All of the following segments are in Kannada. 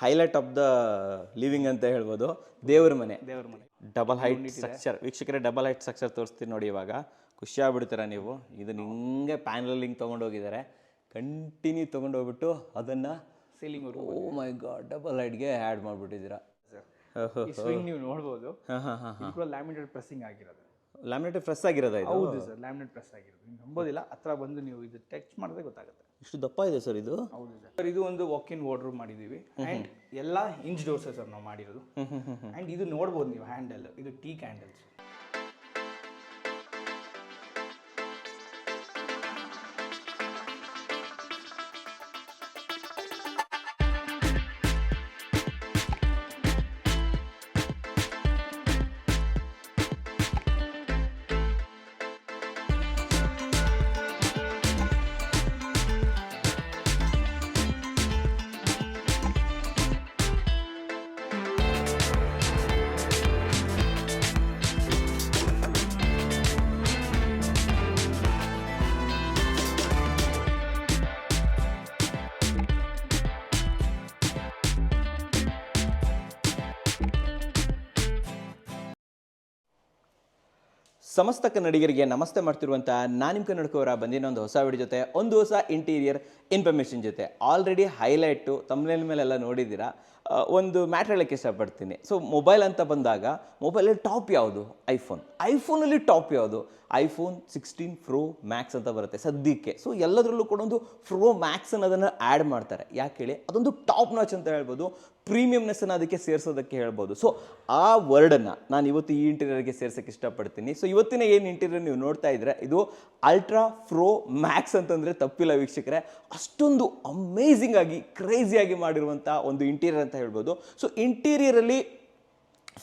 ಹೈಲೈಟ್ ಆಫ್ ದ ಲಿವಿಂಗ್ ಅಂತ ಹೇಳ್ಬೋದು, ದೇವ್ರ ಮನೆ. ಡಬಲ್ ಹೈಟ್ ಸ್ಟ್ರಕ್ಚರ್ ವೀಕ್ಷಕರೇ, ಡಬಲ್ ಹೈಟ್ ಸ್ಟ್ರಕ್ಚರ್ ತೋರಿಸ್ತೀನಿ ನೋಡಿ. ಇವಾಗ ಖುಷಿ ಆಗ್ಬಿಡ್ತೀರ ನೀವು. ಇದನ್ನ ಹಿಂಗೆ ಪ್ಯಾನಲ್ ಹಿಂಗೆ ತೊಗೊಂಡೋಗಿದ್ದಾರೆ, ಕಂಟಿನ್ಯೂ ತೊಗೊಂಡೋಗ್ಬಿಟ್ಟು ಅದನ್ನು ಸೀಲಿಂಗ್. ಓ ಮೈ ಗಾಡ್, ಡಬಲ್ ಹೈಟ್ಗೆ ಆ್ಯಡ್ ಮಾಡಿಬಿಟ್ಟಿದ್ದೀರಾ. ಸ್ವಿಂಗ್ ನೀವು ನೋಡ್ಬೋದು. ಲ್ಯಾಮಿನೇಟೆಡ್ ಪ್ರೆಸ್ಸಿಂಗ್ ಆಗಿರೋದು, ಲ್ಯಾಮಿನೇಟೆಡ್ ಪ್ರೆಸ್ ಆಗಿರೋದು ಇದು. ಹೌದು ಸರ್, ಲ್ಯಾಮಿನೇಟ್ ಪ್ರೆಸ್ ಆಗಿರೋದು. ನೀವು ನಂಬೋದಿಲ್ಲ, ಹತ್ರ ಬಂದು ನೀವು ಇದು ಟಚ್ ಮಾಡಿದ್ರೆ ಗೊತ್ತಾಗುತ್ತೆ. ಇಷ್ಟು ದಪ್ಪ ಇದೆ ಸರ್ ಇದು. ಹೌದು ಸರ್, ಇದು ಒಂದು ವಾಕ್ ಇನ್ ವಾರ್ಡ್ರೂಮ್ ಮಾಡಿದ್ದೀವಿ. ಆ್ಯಂಡ್ ಎಲ್ಲ ಇಂಚ್ ಡೋರ್ಸ್ ಸರ್ ನಾವು ಮಾಡಿರೋದು. ಆ್ಯಂಡ್ ಇದು ನೋಡ್ಬೋದು ನೀವು, ಹ್ಯಾಂಡಲ್ ಇದು ಟೀಕ್ ಹ್ಯಾಂಡಲ್ಸ್. ಸಮಸ್ತ ಕನ್ನಡಿಗರಿಗೆ ನಮಸ್ತೆ ಮಾಡ್ತಿರುವಂಥ ನಾನು ನಿಮ್ಮ ಕನ್ನಡಕವರ ಬಂದಿನ ಒಂದು ಹೊಸ ವಿಡಿಯೋ ಜೊತೆ, ಒಂದು ಹೊಸ ಇಂಟೀರಿಯರ್ ಇನ್ಫಾರ್ಮೇಷನ್ ಜೊತೆ. ಆಲ್ರೆಡಿ ಹೈಲೈಟು ತಮ್ನೇಲ್ ಮೇಲೆಲ್ಲ ನೋಡಿದ್ದೀರಾ. ಒಂದು ಮ್ಯಾಟ್ರ್ ಹೇಳೋಕ್ಕೆ ಇಷ್ಟಪಡ್ತೀನಿ. ಸೊ ಮೊಬೈಲ್ ಅಂತ ಬಂದಾಗ ಮೊಬೈಲಲ್ಲಿ ಟಾಪ್ ಯಾವುದು? ಐಫೋನಲ್ಲಿ ಟಾಪ್ ಯಾವುದು? ಐಫೋನ್ 16 Pro Max ಅಂತ ಬರುತ್ತೆ ಸದ್ಯಕ್ಕೆ. ಸೊ ಎಲ್ಲದರಲ್ಲೂ ಕೂಡ ಒಂದು Pro Max ಅನ್ನೋದನ್ನು ಆ್ಯಡ್ ಮಾಡ್ತಾರೆ. ಯಾಕೆ ಹೇಳಿ, ಅದೊಂದು ಟಾಪ್ ನಾಚ್ ಅಂತ ಹೇಳ್ಬೋದು, ಪ್ರೀಮಿಯಮ್ನೆಸ್ಸನ್ನು ಅದಕ್ಕೆ ಸೇರಿಸೋದಕ್ಕೆ ಹೇಳ್ಬೋದು. ಸೊ ಆ ವರ್ಡನ್ನು ನಾನು ಇವತ್ತು ಈ ಇಂಟೀರಿಯರ್ಗೆ ಸೇರ್ಸೋಕ್ಕೆ ಇಷ್ಟಪಡ್ತೀನಿ. ಸೊ ಇವತ್ತಿನ ಏನು ಇಂಟೀರಿಯರ್ ನೀವು ನೋಡ್ತಾ ಇದ್ರೆ, ಇದು ಅಲ್ಟ್ರಾ Pro Max ಅಂತಂದರೆ ತಪ್ಪಿಲ್ಲ ವೀಕ್ಷಕರೇ. ಅಷ್ಟೊಂದು ಅಮೇಝಿಂಗ್ ಆಗಿ ಕ್ರೇಜಿಯಾಗಿ ಮಾಡಿರುವಂಥ ಒಂದು ಇಂಟೀರಿಯರ್ ಅಂತ ಹೇಳ್ಬೋದು. ಸೊ ಇಂಟೀರಿಯರಲ್ಲಿ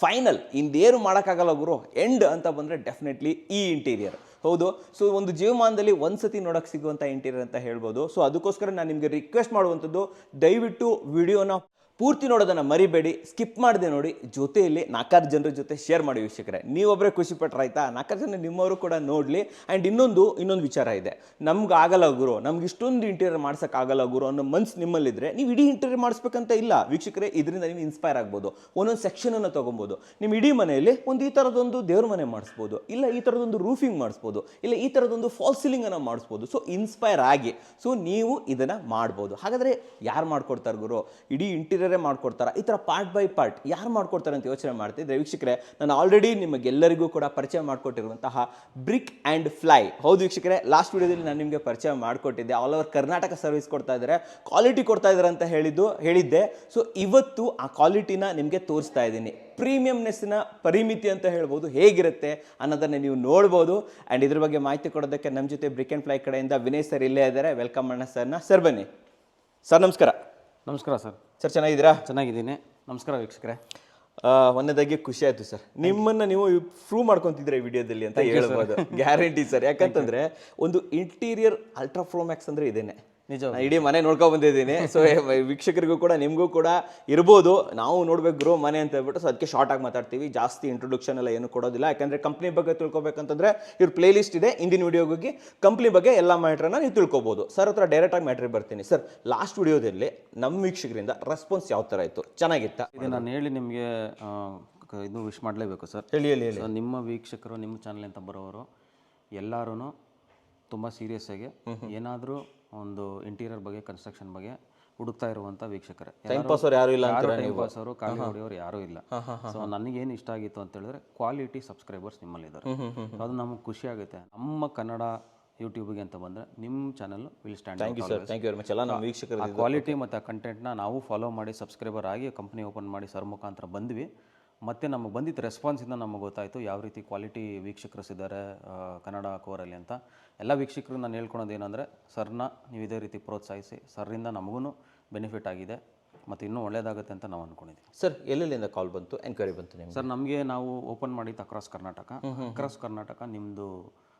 ಫೈನಲ್ ಇಂದೇನು ಮಾಡೋಕ್ಕಾಗಲ್ಲ ಗುರು, ಎಂಡ್ ಅಂತ ಬಂದರೆ ಡೆಫಿನೆಟ್ಲಿ ಈ ಇಂಟೀರಿಯರ್. ಹೌದು, ಸೊ ಒಂದು ಜೀವಮಾನದಲ್ಲಿ ಒಂದ್ಸತಿ ನೋಡೋಕ್ಕೆ ಸಿಗುವಂಥ ಇಂಟೀರಿಯರ್ ಅಂತ ಹೇಳ್ಬೋದು. ಸೊ ಅದಕ್ಕೋಸ್ಕರ ನಾನು ನಿಮಗೆ ರಿಕ್ವೆಸ್ಟ್ ಮಾಡುವಂಥದ್ದು, ದಯವಿಟ್ಟು ವಿಡಿಯೋನ ಪೂರ್ತಿ ನೋಡೋದನ್ನು ಮರಿಬೇಡಿ, ಸ್ಕಿಪ್ ಮಾಡದೆ ನೋಡಿ. ಜೊತೆಯಲ್ಲಿ 4 ಜನರ ಜೊತೆ ಶೇರ್ ಮಾಡಿ ವೀಕ್ಷಕರೇ. ನೀವೊಬ್ಬರೇ ಖುಷಿ ಪಟ್ರಾಯ್ತಾ, 4 ಜನ ನಿಮ್ಮವರು ಕೂಡ ನೋಡಲಿ. ಆ್ಯಂಡ್ ಇನ್ನೊಂದು ವಿಚಾರ ಇದೆ, ನಮ್ಗೆ ಆಗಲ್ಲ ಗುರು, ನಮ್ಗೆ ಇಷ್ಟೊಂದು ಇಂಟೀರಿಯರ್ ಮಾಡ್ಸೋಕ್ಕಾಗಲ್ಲ ಗುರು ಅನ್ನೋ ಮನ್ಸು ನಿಮ್ಮಲ್ಲಿದ್ದರೆ ನೀವು ಇಡೀ ಇಂಟೀರಿಯರ್ ಮಾಡಿಸ್ಬೇಕಂತ ಇಲ್ಲ ವೀಕ್ಷಕರೇ. ಇದರಿಂದ ನೀವು ಇನ್ಸ್ಪೈರ್ ಆಗ್ಬೋದು, ಒಂದೊಂದು ಸೆಕ್ಷನನ್ನು ತೊಗೊಬೋದು. ನಿಮ್ಮ ಇಡೀ ಮನೆಯಲ್ಲಿ ಒಂದು ಈ ಥರದೊಂದು ದೇವ್ರ ಮನೆ ಮಾಡಿಸ್ಬೋದು, ಇಲ್ಲ ಈ ಥರದೊಂದು ರೂಫಿಂಗ್ ಮಾಡಿಸ್ಬೋದು, ಇಲ್ಲ ಈ ಥರದೊಂದು ಫಾಲ್ಸ್ ಸೀಲಿಂಗನ್ನು ಮಾಡಿಸ್ಬೋದು. ಸೊ ಇನ್ಸ್ಪೈರ್ ಆಗಿ ಸೊ ನೀವು ಇದನ್ನು ಮಾಡ್ಬೋದು. ಹಾಗಾದರೆ ಯಾರು ಮಾಡ್ಕೊಡ್ತಾರೆ ಗುರು? ಇಡೀ ಇಂಟೀರಿಯರ್ ಮಾಡ್ಕೊಡ್ತಾರ? ಈ ಥರ ಪಾರ್ಟ್ ಬೈ ಪಾರ್ಟ್ ಯಾರು ಮಾಡ್ಕೊಡ್ತಾರೆ ಅಂತ ಯೋಚನೆ ಮಾಡ್ತಿದ್ರೆ ವೀಕ್ಷಕರೇ, ನಾನು ಆಲ್ರೆಡಿ ನಿಮಗೆಲ್ಲರಿಗೂ ಕೂಡ ಪರಿಚಯ ಮಾಡಿಕೊಟ್ಟಿರುವಂತಹ ಬ್ರಿಕ್ ಆ್ಯಂಡ್ ಫ್ಲೈ. ಹೌದು ವೀಕ್ಷಕರೇ, ಲಾಸ್ಟ್ ವಿಡಿಯೋದಲ್ಲಿ ನಾನು ನಿಮಗೆ ಪರಿಚಯ ಮಾಡಿಕೊಟ್ಟಿದ್ದೆ. ಆಲ್ ಓವರ್ ಕರ್ನಾಟಕ ಸರ್ವಿಸ್ ಕೊಡ್ತಾ ಇದ್ದಾರೆ, ಕ್ವಾಲಿಟಿ ಕೊಡ್ತಾ ಇದ್ದಾರೆ ಅಂತ ಹೇಳಿದ್ದೆ. ಸೊ ಇವತ್ತು ಆ ಕ್ವಾಲಿಟಿನ ನಿಮಗೆ ತೋರಿಸ್ತಾ ಇದ್ದೀನಿ. ಪ್ರೀಮಿಯಮ್ನೆಸ್ನ ಪರಿಮಿತಿ ಅಂತ ಹೇಳ್ಬೋದು ಹೇಗಿರುತ್ತೆ ಅನ್ನೋದನ್ನು ನೀವು ನೋಡ್ಬೋದು. ಆ್ಯಂಡ್ ಇದ್ರ ಬಗ್ಗೆ ಮಾಹಿತಿ ಕೊಡೋದಕ್ಕೆ ನಮ್ಮ ಜೊತೆ ಬ್ರಿಕ್ ಆ್ಯಂಡ್ ಫ್ಲೈ ಕಡೆಯಿಂದ ವಿನಯ್ ಸರ್ ಇಲ್ಲೇ ಇದ್ದಾರೆ. ವೆಲ್ಕಮ್ ಅಣ್ಣ ಸರ್ನ. ಸರ್ ಬನ್ನಿ. ಸರ್ ನಮಸ್ಕಾರ. ನಮಸ್ಕಾರ ಸರ್. ಸರ್ ಚೆನ್ನಾಗಿದ್ದೀರಾ? ಚೆನ್ನಾಗಿದ್ದೀನಿ. ನಮಸ್ಕಾರ ವೀಕ್ಷಕರೇ. ಒಂದದಾಗಿ ಖುಷಿ ಆಯ್ತು ಸರ್, ನಿಮ್ಮನ್ನ ನೀವು ಪ್ರೂವ್ ಮಾಡ್ಕೊಂತಿದ್ರೆ ಈ ವಿಡಿಯೋದಲ್ಲಿ ಅಂತ ಹೇಳ್ಬೋದು. Guarantee sir. ಯಾಕಂತಂದ್ರೆ ಒಂದು ಇಂಟೀರಿಯರ್ ಅಲ್ಟ್ರಾ Pro Max ಅಂದ್ರೆ ಇದೇನೆ. ನಿಜ, ಇಡೀ ಮನೆ ನೋಡ್ಕೊಂಡ್ ಬಂದಿದ್ದೀನಿ. ಸೊ ವೀಕ್ಷಕರಿಗೂ ಕೂಡ ನಿಮಗೂ ಕೂಡ ಇರ್ಬೋದು, ನಾವು ನೋಡ್ಬೇಕು ಗ್ರೋ ಮನೆ ಅಂತ ಹೇಳ್ಬಿಟ್ಟು. ಸೊ ಅದಕ್ಕೆ ಶಾರ್ಟ್ ಆಗಿ ಮಾತಾಡ್ತೀವಿ, ಜಾಸ್ತಿ ಇಂಟ್ರೊಡಕ್ಷನ್ ಎಲ್ಲ ಏನು ಕೊಡೋದಿಲ್ಲ. ಯಾಕಂದ್ರೆ ಕಂಪ್ನಿ ಬಗ್ಗೆ ತಿಳ್ಕೊಬೇಕಂತಂದ್ರೆ ಇವ್ರ ಪ್ಲೇ ಲಿಸ್ಟ್ ಇದೆ, ಹಿಂದಿನ ವಿಡಿಯೋಗೆ ಕಂಪ್ನಿ ಬಗ್ಗೆ ಎಲ್ಲ ಮ್ಯಾಟ್ರನ್ನ ನೀವು ತಿಳ್ಕೊಬೋದು. ಸರ್ ಹತ್ರ ಡೈರೆಕ್ಟ್ ಆಗಿ ಮ್ಯಾಟ್ರಿಗೆ ಬರ್ತೀನಿ. ಸರ್, ಲಾಸ್ಟ್ ವಿಡಿಯೋದಲ್ಲಿ ನಮ್ಮ ವೀಕ್ಷಕರಿಂದ ರೆಸ್ಪಾನ್ಸ್ ಯಾವ ಥರ ಇತ್ತು? ಚೆನ್ನಾಗಿತ್ತಾ? ಇದು ನಾನು ಹೇಳಿ ನಿಮಗೆ ಇದು ವಿಶ್ ಮಾಡಲೇಬೇಕು ಸರ್. ಹೇಳಿ. ನಿಮ್ಮ ವೀಕ್ಷಕರು, ನಿಮ್ಮ ಚಾನಲ್ ಅಂತ ಬರೋರು ಎಲ್ಲರೂ ತುಂಬ ಸೀರಿಯಸ್ ಆಗಿ ಏನಾದರೂ ಒಂದು ಇಂಟೀರಿಯರ್ ಬಗ್ಗೆ, ಕನ್ಸ್ಟ್ರಕ್ಷನ್ ಬಗ್ಗೆ ಹುಡುಕ್ತಾ ಇರುವಂಥ ವೀಕ್ಷಕರೇ. ಟೈಮ್ ಪಾಸ್ ಅವ್ರು ಯಾರು ಇಲ್ಲ, ಟೈಮ್ ಪಾಸ್ ಅವರು, ಖಾಲಿ ಹೊಡೆಯೋರು ಯಾರೂ ಇಲ್ಲ. ಸೊ ನನಗೇನು ಇಷ್ಟ ಆಗಿತ್ತು ಅಂತ ಹೇಳಿದ್ರೆ, ಕ್ವಾಲಿಟಿ ಸಬ್ಸ್ಕ್ರೈಬರ್ಸ್ ನಿಮ್ಮಲ್ಲಿದ್ದಾರೆ. ಅದು ನಮಗೆ ಖುಷಿ ಆಗುತ್ತೆ. ನಮ್ಮ ಕನ್ನಡ ಯೂಟ್ಯೂಬ್ಗೆ ಅಂತ ಬಂದರೆ ನಿಮ್ಮ channel will stand. Thank you sir, thank you very much. ಎಲ್ಲ ನಮ್ಮ ವೀಕ್ಷಕರು ಆ ಕ್ವಾಲಿಟಿ ಮತ್ತು ಆ ಕಂಟೆಂಟ್ನ ನಾವು ಫಾಲೋ ಮಾಡಿ ಸಬ್ಸ್ಕ್ರೈಬರ್ ಆಗಿ ಕಂಪ್ನಿ ಓಪನ್ ಮಾಡಿ ಸರ್ ಮುಖಾಂತರ ಬಂದ್ವಿ. ಮತ್ತು ನಮಗೆ ಬಂದಿದ್ದ ರೆಸ್ಪಾನ್ಸಿಂದ ನಮಗೆ ಗೊತ್ತಾಯಿತು ಯಾವ ರೀತಿ ಕ್ವಾಲಿಟಿ ವೀಕ್ಷಕರು ಇದ್ದಾರೆ ಕನ್ನಡ ಕೋರಲ್ಲಿ ಅಂತ. ಎಲ್ಲ ವೀಕ್ಷಕರು ನಾನು ಹೇಳ್ಕೊಳೋದು ಏನಂದರೆ, ಸರ್ನ ನೀವು ಇದೇ ರೀತಿ ಪ್ರೋತ್ಸಾಹಿಸಿ. ಸರ್ರಿಂದ ನಮಗೂ ಬೆನಿಫಿಟ್ ಆಗಿದೆ ಮತ್ತು ಇನ್ನೂ ಒಳ್ಳೆಯದಾಗುತ್ತೆ ಅಂತ ನಾವು ಅಂದ್ಕೊಂಡಿದ್ದೀವಿ. ಸರ್, ಎಲ್ಲೆಲ್ಲಿಂದ ಕಾಲ್ ಬಂತು, ಎನ್ಕ್ವೈರಿ ಬಂತು ನಿಮಗೆ? ಸರ್, ನಮಗೆ ನಾವು ಓಪನ್ ಮಾಡಿದ್ದು ಅಕ್ರಾಸ್ ಕರ್ನಾಟಕ. ನಿಮ್ಮದು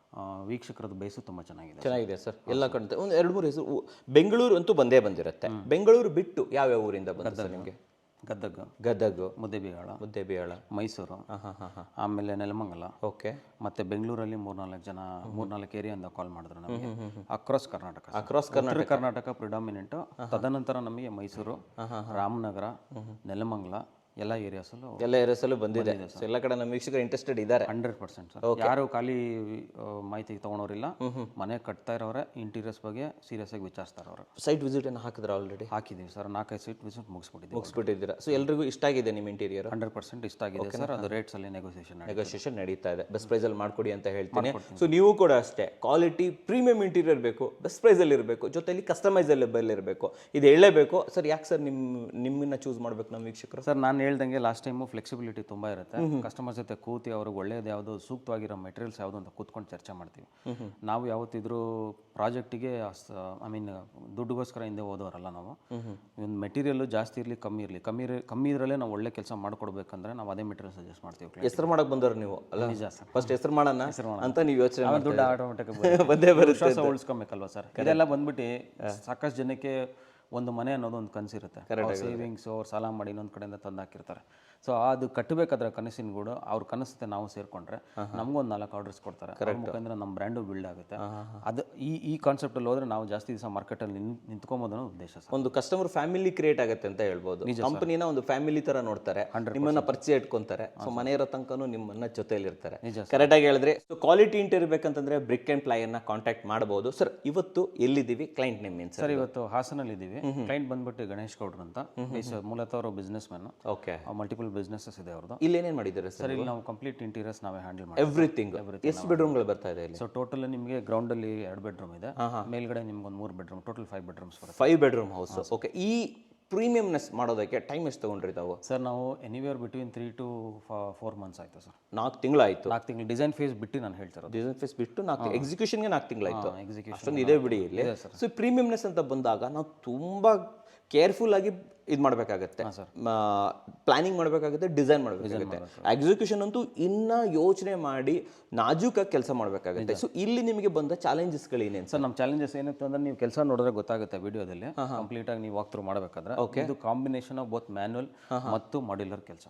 ವೀಕ್ಷಕರದ್ದು ಬೇಸು ತುಂಬ ಚೆನ್ನಾಗಿದೆ ಸರ್. ಎಲ್ಲ ಕಡೆ ಒಂದು 2-3 ಹೆಸರು. ಬೆಂಗಳೂರು ಅಂತೂ ಬಂದಿರುತ್ತೆ. ಬೆಂಗಳೂರು ಬಿಟ್ಟು ಯಾವ್ಯಾವ ಊರಿಂದ ಬಂತು ಸರ್ ನಿಮಗೆ? ಗದಗ, ಮುದ್ದೇಬಿಹಾಳ, ಮುದ್ದೇಬಿಹಾಳ, ಮೈಸೂರು, ಹಾಂ ಹಾಂ ಹಾಂ, ಆಮೇಲೆ ನೆಲಮಂಗಲ, ಓಕೆ, ಮತ್ತೆ ಬೆಂಗಳೂರಲ್ಲಿ 3-4 ಏರಿಯಿಂದ ಕಾಲ್ ಮಾಡಿದ್ರು ನಮಗೆ. ಅಕ್ರಾಸ್ ಕರ್ನಾಟಕ, ಅಕ್ರಾಸ್ ಉತ್ತರ ಕರ್ನಾಟಕ ಪ್ರಿಡಾಮಿನೆಂಟ್. ತದನಂತರ ನಮಗೆ ಮೈಸೂರು, ರಾಮನಗರ, ನೆಲಮಂಗಲ ಎಲ್ಲ ಏರಿಯಾಸಲ್ಲೂ ಎಲ್ಲ ಏರಿಯಾಸಲ್ಲೂ ಬಂದಿದೆ. ಸೊ ಎಲ್ಲ ಕಡೆ ನಮ್ಮ ವೀಕ್ಷಕರು ಇಂಟ್ರೆಸ್ಟೆಡ್ ಇದ್ದಾರೆ. 100% ಸರ್. ಯಾರು ಖಾಲಿ ಮಾಹಿತಿ ತಗೊಳೋರಿಲ್ಲ, ಮನೆ ಕಟ್ತಾ ಇರೋರೆ, ಇಂಟೀರಿಯರ್ಸ್ ಬಗ್ಗೆ ಸೀರಿಯಸ್ ಆಗಿ ವಿಚಾರಿಸ್ತಾರೆ ಅವರು. ಸೈಟ್ ವಿಸಿಟ್ ಏನು ಹಾಕಿದ್ರೆ ಆಲ್ರೆಡಿ? ಹಾಕಿದ್ದೀವಿ ಸರ್, 4-5 ಸೈಟ್ ವಿಸಿಟ್ ಮುಗಿಸ್ಬಿಟ್ಟಿದ್ದೀರಾ. ಸೊ ಎಲ್ರಿಗೂ ಇಷ್ಟ ಆಗಿದೆ ನಿಮ್ಮ ಇಂಟೀರಿಯರ್? 100% ಇಷ್ಟ ಆಗಿದೆ ಸರ್. ಅದು ರೇಟ್ಸ್ ಅಲ್ಲಿ ನೆಗೋಸಿಯೇಷನ್ ನಡೀತಾ ಇದೆ. ಬೆಸ್ಟ್ ಪ್ರೈಸಲ್ಲಿ ಮಾಡಿಕೊಡಿ ಅಂತ ಹೇಳ್ತೀನಿ. ಸೊ ನೀವು ಕೂಡ ಅಷ್ಟೇ, ಕ್ವಾಲಿಟಿ ಪ್ರೀಮಿಯಂ ಇಂಟೀರಿಯರ್ ಬೇಕು, ಬೆಸ್ಟ್ ಪ್ರೈಸಲ್ಲಿ ಇರಬೇಕು, ಜೊತೆಲಿ ಕಸ್ಟಮೈಸಬಲ್ ಇರಬೇಕು. ಇದು ಹೇಳಲೇಬೇಕು ಸರ್. ಯಾಕೆ ಸರ್ ನಿಮ್ಮನ್ನ ಚೂಸ್ ಮಾಡಬೇಕು ನಮ್ಮ ವೀಕ್ಷಕರು? ಸರ್, ನಾನು ಹೇಳ್ದಂಗೆ ಲಾಸ್ಟ್ ಟೈಮು ಫ್ಲೆಕ್ಸಿಬಿಲಿಟಿ ತುಂಬ ಇರುತ್ತೆ. ಕಸ್ಟಮರ್ ಜೊತೆ ಕೂತಿ ಅವ್ರಿಗೆ ಒಳ್ಳೇದು ಯಾವುದು, ಸೂಕ್ತವಾಗಿರೋ ಮೆಟೀರಿಯಲ್ಸ್ ಯಾವುದು ಅಂತ ಕೂತ್ಕೊಂಡು ಚರ್ಚೆ ಮಾಡ್ತೀವಿ. ನಾವು ಯಾವತ್ತಿದ್ರೂ ಪ್ರಾಜೆಕ್ಟಿಗೆ ದುಡ್ಡುಗೋಸ್ಕರ ಹಿಂದೆ ಹೋದವರಲ್ಲ ನಾವು. ಒಂದು ಮೆಟೀರಿಯಲ್ ಜಾಸ್ತಿ ಇರಲಿ ಕಮ್ಮಿ ಇರಲಿ, ಕಮ್ಮಿ ಇದರಲ್ಲೇ ನಾವು ಒಳ್ಳೆ ಕೆಲಸ ಮಾಡ್ಕೊಡ್ಬೇಕಂದ್ರೆ ನಾವು ಅದೇ ಮೆಟೀರಿಯಲ್ ಸಜೆಸ್ಟ್ ಮಾಡ್ತೀವಿ. ಹೆಸರು ಮಾಡಕ್ಕೆ ಬಂದವರು ನೀವು ಅಲ್ಲ? ನಿಜ ಸರ್. ಫಸ್ಟ್ ಹೆಸರು ಮಾಡೋಣ ಅಂತ ನೀವು ಯೋಚನೆ ಮಾಡಿ ದುಡ್ಡು ಆಟೋಮೆಟಿಕ್ ಬಂದೇ ಬರುತ್ತೆ. ವಿಶ್ವಾಸ ಉಳಿಸ್ಕೊಬೇಕಲ್ವ ಸರ್. ಇದೆಲ್ಲ ಬಂದ್ಬಿಟ್ಟು ಸಾಕಷ್ಟು ಜನಕ್ಕೆ ಒಂದು ಮನೆ ಅನ್ನೋದು ಒಂದು ಕನಸಿರುತ್ತೆ. ಸೇವಿಂಗ್ಸು ಅವ್ರು ಸಾಲ ಮಾಡಿ ಇನ್ನೊಂದು ಕಡೆಯಿಂದ ತಂದು ಹಾಕಿರ್ತಾರೆ. ಸೊ ಅದು ಕಟ್ಟಬೇಕಾದ್ರೆ ಕನಸಿನ ಗೂಡು ಅವ್ರ ಕನಸತ್ತೆ ನಾವು ಸೇರಿಕೊಂಡ್ರೆ ನಮಗೊಂದು 4 ಆರ್ಡರ್ಸ್ ಕೊಡ್ತಾರೆ. ಅವ್ರ ಮುಖಾಂತರ ನಮ್ಮ ಬ್ರ್ಯಾಂಡು ಬಿಲ್ಡ್ ಆಗುತ್ತೆ. ಅದು ಈ ಕಾನ್ಸೆಪ್ಟಲ್ಲಿ ಹೋದ್ರೆ ನಾವು ಜಾಸ್ತಿ ದಿವಸ ಮಾರ್ಕೆಟಲ್ಲಿ ನಿಂತ್ಕೊಬೋದು ಅನ್ನೋ ಉದ್ದೇಶ ಸರ್. ಒಂದು ಕಸ್ಟಮರ್ ಫ್ಯಾಮಿಲಿ ಕ್ರಿಯೇಟ್ ಆಗುತ್ತೆ ಅಂತ ಹೇಳ್ಬೋದು. ಕಂಪನಿನ ಒಂದು ಫ್ಯಾಮಿಲಿ ತರ ನೋಡ್ತಾರೆ, ನಿಮ್ಮನ್ನ ಪರಿಚಯ ಇಟ್ಕೊಂತಾರೆ. ಸೊ ಮನೆ ಇರೋ ತನಕನೂ ನಿಮ್ಮನ್ನ ಜೊತೆಯಲ್ಲಿ ಇರ್ತಾರೆ. ಕರೆಕ್ಟ್ ಆಗಿ ಹೇಳಿದ್ರೆ. ಸೊ ಕ್ವಾಲಿಟಿ ಇಂಟೀರಿಯರ್ ಬೇಕಂತಂದ್ರೆ ಬ್ರಿಕ್ ಅಂಡ್ ಪ್ಲೈ ಅನ್ನ ಕಾಂಟ್ಯಾಕ್ಟ್ ಮಾಡಬಹುದು. ಸರ್ ಇವತ್ತು ಎಲ್ಲಿದ್ದೀವಿ? ಕ್ಲೈಂಟ್ ನೇಮ್ ಏನು ಸರ್? ಇವತ್ತು ಹಾಸನಲ್ಲಿ ಇದ್ದೀವಿ. ಕ್ಲೈಂಟ್ ಬಂದ್ಬಿಟ್ಟು ಗಣೇಶ್ ಗೌಡ್ರು ಅಂತ. ಮೂಲತಃ ಅವರು business man. Okay. Multiple businesses ಇದೆ ಅವ್ರದ್ದು. ಇಲ್ಲಿ ಏನೇನು ಮಾಡಿದ್ದಾರೆ ಸರ್? ಇಲ್ಲಿ ನಾವು ಕಂಪ್ಲೀಟ್ ಇಂಟೀರಿಯರ್ಸ್ ನಾವೇ ಹ್ಯಾಂಡಲ್ ಮಾಡ್ತೀವಿ. ಎವ್ರಿಥಿಂಗ್. ಎಷ್ಟು ಬೆಡ್ರೂಮ್ಗಳು ಬರ್ತಾ ಇದೆ ಇಲ್ಲಿ? ಸೊ ಟೋಟಲ್ ನಿಮಗೆ ಗ್ರೌಂಡ್ ಅಲ್ಲಿ 2 ಬೆಡ್ರೂಮ್ ಇದೆ, ಮೇಲ್ಗಡೆ ನಿಮ್ಗೆ ಒಂದು 3 ಬೆಡ್ರೂಮ್, ಟೋಟಲ್ 5 ಬೆಡ್ರೂಮ್ಸ್ ಬರುತ್ತೆ. 5 ಬೆಡ್ರೂಮ್ ಹೌಸ್. ಓಕೆ. ಈ ಪ್ರೀಮಿಯಂನೆಸ್ ಮಾಡೋದಕ್ಕೆ ಟೈಮ್ ಎಷ್ಟು ತಗೊಂಡ್ರಿ ತಾವು? ಸರ್ ನಾವು ಎನಿವೇರ್ ಬಿಟ್ವೀನ್ 3 to 4 ಮಂತ್ಸ್ ಆಯ್ತು ಸರ್. 4 ತಿಂಗಳಾಯ್ತು. 4 ತಿಂಗಳು ಡಿಸೈನ್ ಫೇಸ್ ಬಿಟ್ಟು ನಾನು ಹೇಳ್ತಿರೋದು. ಡಿಸೈನ್ ಫೇಸ್ ಬಿಟ್ಟು 4 ಎಕ್ಸಿಕ್ಯೂಷನ್ಗೆ 4 ತಿಂಗಳಾಯ್ತು. ಎಕ್ಸಿಕ್ಯೂಷನ್ ಅಷ್ಟೊಂದು ಇದೆ ಬಿಡಿ ಇಲ್ಲಿ. ಸೊ ಪ್ರೀಮಿಯಂನೆಸ್ ಅಂತ ಬಂದಾಗ ನಾವು ತುಂಬಾ ಕೇರ್ಫುಲ್ ಆಗಿ ಇದು ಮಾಡಬೇಕಾಗತ್ತೆ, ಪ್ಲಾನಿಂಗ್ ಮಾಡಬೇಕಾಗುತ್ತೆ, ಡಿಸೈನ್ ಮಾಡಬೇಕಾಗುತ್ತೆ. ಎಕ್ಸಿಕ್ಯೂಷನ್ ಅಂತೂ ಇನ್ನ ಯೋಚನೆ ಮಾಡಿ ನಾಜೂಕಾಗಿ ಕೆಲಸ ಮಾಡಬೇಕಾಗುತ್ತೆ. ಸೊ ಇಲ್ಲಿ ನಿಮಗೆ ಬಂದ ಚಾಲೆಂಜಸ್ಗಳು ಏನೇನು ಸರ್? ನಮ್ಮ ಚಾಲೆಂಜಸ್ ಏನಿತ್ತು ಅಂದ್ರೆ ನೀವು ಕೆಲಸ ನೋಡಿದ್ರೆ ಗೊತ್ತಾಗುತ್ತೆ ವಿಡಿಯೋದಲ್ಲಿ, ಕಂಪ್ಲೀಟ್ ಆಗಿ ನೀವು ವಾಕ್ ಥ್ರೂ ಮಾಡಬೇಕಾದ್ರೆ. ಇದು ಕಾಂಬಿನೇಷನ್ ಆಫ್ ಬೋತ್ ಮ್ಯಾನ್ಯುವಲ್ ಮತ್ತು ಮಾಡ್ಯುಲರ್ ಕೆಲಸ.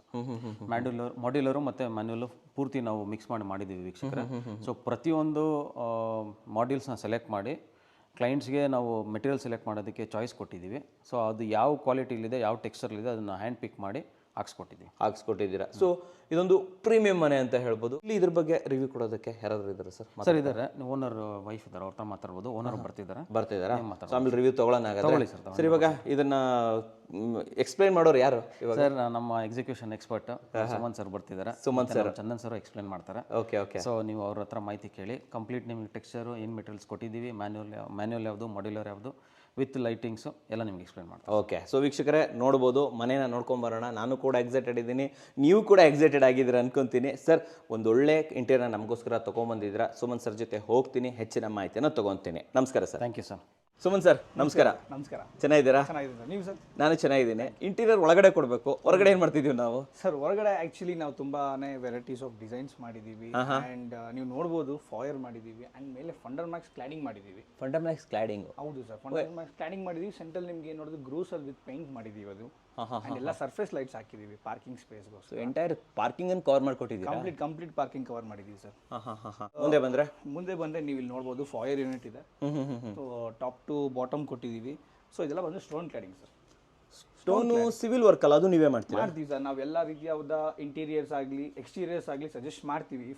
ಮಾಡ್ಯುಲರ್ ಮತ್ತೆ ಮ್ಯಾನ್ಯುವಲ್ ಪೂರ್ತಿ ನಾವು ಮಿಕ್ಸ್ ಮಾಡಿದ್ದೀವಿ ವೀಕ್ಷಕರೇ. ಸೊ ಪ್ರತಿಯೊಂದು ಮಾಡ್ಯೂಲ್ಸ್ನ ಸೆಲೆಕ್ಟ್ ಮಾಡಿ ಕ್ಲೈಂಟ್ಸ್ಗೆ ನಾವು ಮೆಟೀರಿಯಲ್ ಸೆಲೆಕ್ಟ್ ಮಾಡೋದಕ್ಕೆ ಚಾಯ್ಸ್ ಕೊಟ್ಟಿದ್ದೀವಿ. ಸೊ ಅದು ಯಾವ ಕ್ವಾಲಿಟಿಲಿದೆ, ಯಾವ ಟೆಕ್ಸ್ಚರ್ಲಿದೆ ಅದನ್ನು ಹ್ಯಾಂಡ್ ಪಿಕ್ ಮಾಡಿ ಹಾಕ್ಸ್ಕೊಟ್ಟಿದ್ದೀರಾ. ಸೊ ಇದೊಂದು ಪ್ರೀಮಿಯಂ ಮನೆ ಅಂತ ಹೇಳ್ಬೋದು. ಇಲ್ಲಿ ಇದ್ರ ಬಗ್ಗೆ ರಿವ್ಯೂ ಕೊಡೋದಕ್ಕೆ ಯಾರಾದರೂ ಇದ್ದಾರೆ ಸರ್? ಸರ್ ಇದ್ದಾರೆ, ಓನರ್ ವೈಫ್ ಇದ್ದಾರೆ, ಅವ್ರ ಮಾತಾಡ್ಬೋದು. ಓನರ್ ಬರ್ತಿದ್ದಾರೆ, ಆಮೇಲೆ ರಿವ್ಯೂ ತಗೊಳ್ಳೋಣ. ಸರ್ ಇವಾಗ ಇದನ್ನ ಎಕ್ಸ್ಪ್ಲೈನ್ ಮಾಡೋರು ಯಾರು ಇವಾಗ? ಸರ್ ನಮ್ಮ ಎಕ್ಸಿಕ್ಯೂಷನ್ ಎಕ್ಸ್ಪರ್ಟ್ ಸುಮನ್ ಸರ್ ಬರ್ತಿದ್ದಾರೆ. ಚಂದನ್ ಸರ್ ಎಕ್ಸ್ಪ್ಲೈನ್ ಮಾಡ್ತಾರೆ. Okay okay. ಸೊ ನೀವು ಅವ್ರ ಹತ್ರ ಮಾಹಿತಿ ಕೇಳಿ ಕಂಪ್ಲೀಟ್ ನಿಮಗೆ ಟೆಕ್ಸ್ಚರು ಏನು ಮೆಟೀರಿಯಲ್ಸ್ ಕೊಟ್ಟಿದ್ದೀವಿ, ಮ್ಯಾನ್ಯುವಲ್ ಯಾವುದು, ಮಾಡ್ಯುಲರ್ ಯಾವುದು, ವಿತ್ ಲೈಟಿಂಗ್ಸು ಎಲ್ಲ ನಿಮ್ಗೆ ಎಕ್ಸ್ಪ್ಲೈನ್ ಮಾಡ್ತಾರೆ. ಓಕೆ. ಸೊ ವೀಕ್ಷಕರೇ ನೋಡ್ಬೋದು, ಮನೇನ ನೋಡ್ಕೊಂಬರೋಣ. ನಾನು ಕೂಡ ಎಕ್ಸೈಟೆಡ್ ಇದ್ದೀನಿ, ನೀವು ಕೂಡ ಎಕ್ಸೈಟೆಡ್ ಆಗಿದ್ದೀರಾ ಅನ್ಕೊಂತೀನಿ. ಸರ್ ಒಂದೊಳ್ಳೆ ಇಂಟೀರಿಯರ್ ನಮಗೋಸ್ಕರ ತೊಗೊಂಬಂದಿದ್ದೀರಾ. ಸುಮನ್ ಸರ್ ಜೊತೆ ಹೋಗ್ತೀನಿ, ಹೆಚ್ಚಿನ ಮಾಹಿತಿಯನ್ನು ತೊಗೊತೀನಿ. ನಮಸ್ಕಾರ sir. Thank you sir. Suman sir ನಮಸ್ಕಾರ. ನಮಸ್ಕಾರ. ಚೆನ್ನಾಗಿದ್ದೀರಾ? ಚೆನ್ನಾಗಿದೆ. ನೀವು ಸರ್? ನಾನು ಚೆನ್ನಾಗಿದ್ದೀನಿ. ಇಂಟೀರಿಯರ್ ಒಳಗಡೆ ಕೊಡಬೇಕು, ಹೊರಗಡೆ ಏನು ಮಾಡ್ತಿದ್ದೀವಿ ನಾವು? ಸರ್ ಹೊರಗಡೆ ಆ್ಯಕ್ಚುಲಿ ನಾವು ತುಂಬಾನೇ ವೆರೈಟೀಸ್ ಆಫ್ ಡಿಸೈನ್ಸ್ ಮಾಡಿದ್ದೀವಿ. ಆ್ಯಂಡ್ ನೀವು ನೋಡ್ಬೋದು ಫಾಯರ್ ಮಾಡಿದ್ದೀವಿ, ಆ್ಯಂಡ್ ಮೇಲೆ ಫಂಡರ್ ಮ್ಯಾಕ್ಸ್ ಕ್ಲಾಡಿಂಗ್ ಮಾಡಿದ್ದೀವಿ. Funder Max cladding? ಹೌದು ಸರ್, ಫಂಡರ್ ಮ್ಯಾಕ್ಸ್ ಕ್ಲಾಡಿಂಗ್ ಮಾಡಿದ್ದೀವಿ. ಸೆಂಟ್ರಲ್ ನಿಮಗೆ ನೋಡಿದ್ರೆ ಗ್ರೂಸಲ್ಲಿ ವಿತ್ ಪೇಂಟ್ ಮಾಡಿದ್ದೀವಿ. ಅದು ಎಲ್ಲ ಸರ್ಫೇಸ್ ಲೈಟ್ಸ್ ಹಾಕಿದ್ದೀವಿ ಪಾರ್ಕಿಂಗ್ ಸ್ಪೇಸ್ಗೋಸ್ಕರ. ಎಂಟೈರ್ ಪಾರ್ಕಿಂಗ್ ಅನ್ನು ಕವರ್ ಮಾಡ್ಕೊಟ್ಟಿದ್ದೀವಿ. ಕಂಪ್ಲೀಟ್ ಪಾರ್ಕಿಂಗ್ ಕವರ್ ಮಾಡಿದ್ದೀವಿ ಸರ್. ಮುಂದೆ ಬಂದರೆ ನೀವು ಇಲ್ಲಿ ನೋಡ್ಬೋದು ಫಾಯರ್ ಯೂನಿಟ್ ಇದೆ. ಟಾಪ್ ಟು ಬಾಟಮ್ ಕೊಟ್ಟಿದ್ದೀವಿ. ಸೊ ಇದೆಲ್ಲ ಬಂದು stone cladding sir. Stone civil work ಅಲ್ಲ, ಅದು ನೀವೇ ಮಾಡ್ತೀವಿ ಸರ್. ನಾವು ಎಲ್ಲ ರೀತಿಯಾದ ಇಂಟೀರಿಯರ್ಸ್ ಆಗಲಿ ಎಕ್ಸ್ಟೀರಿಯರ್ಸ್ ಆಗಲಿ ಸಜೆಸ್ಟ್ ಮಾಡ್ತೀವಿ.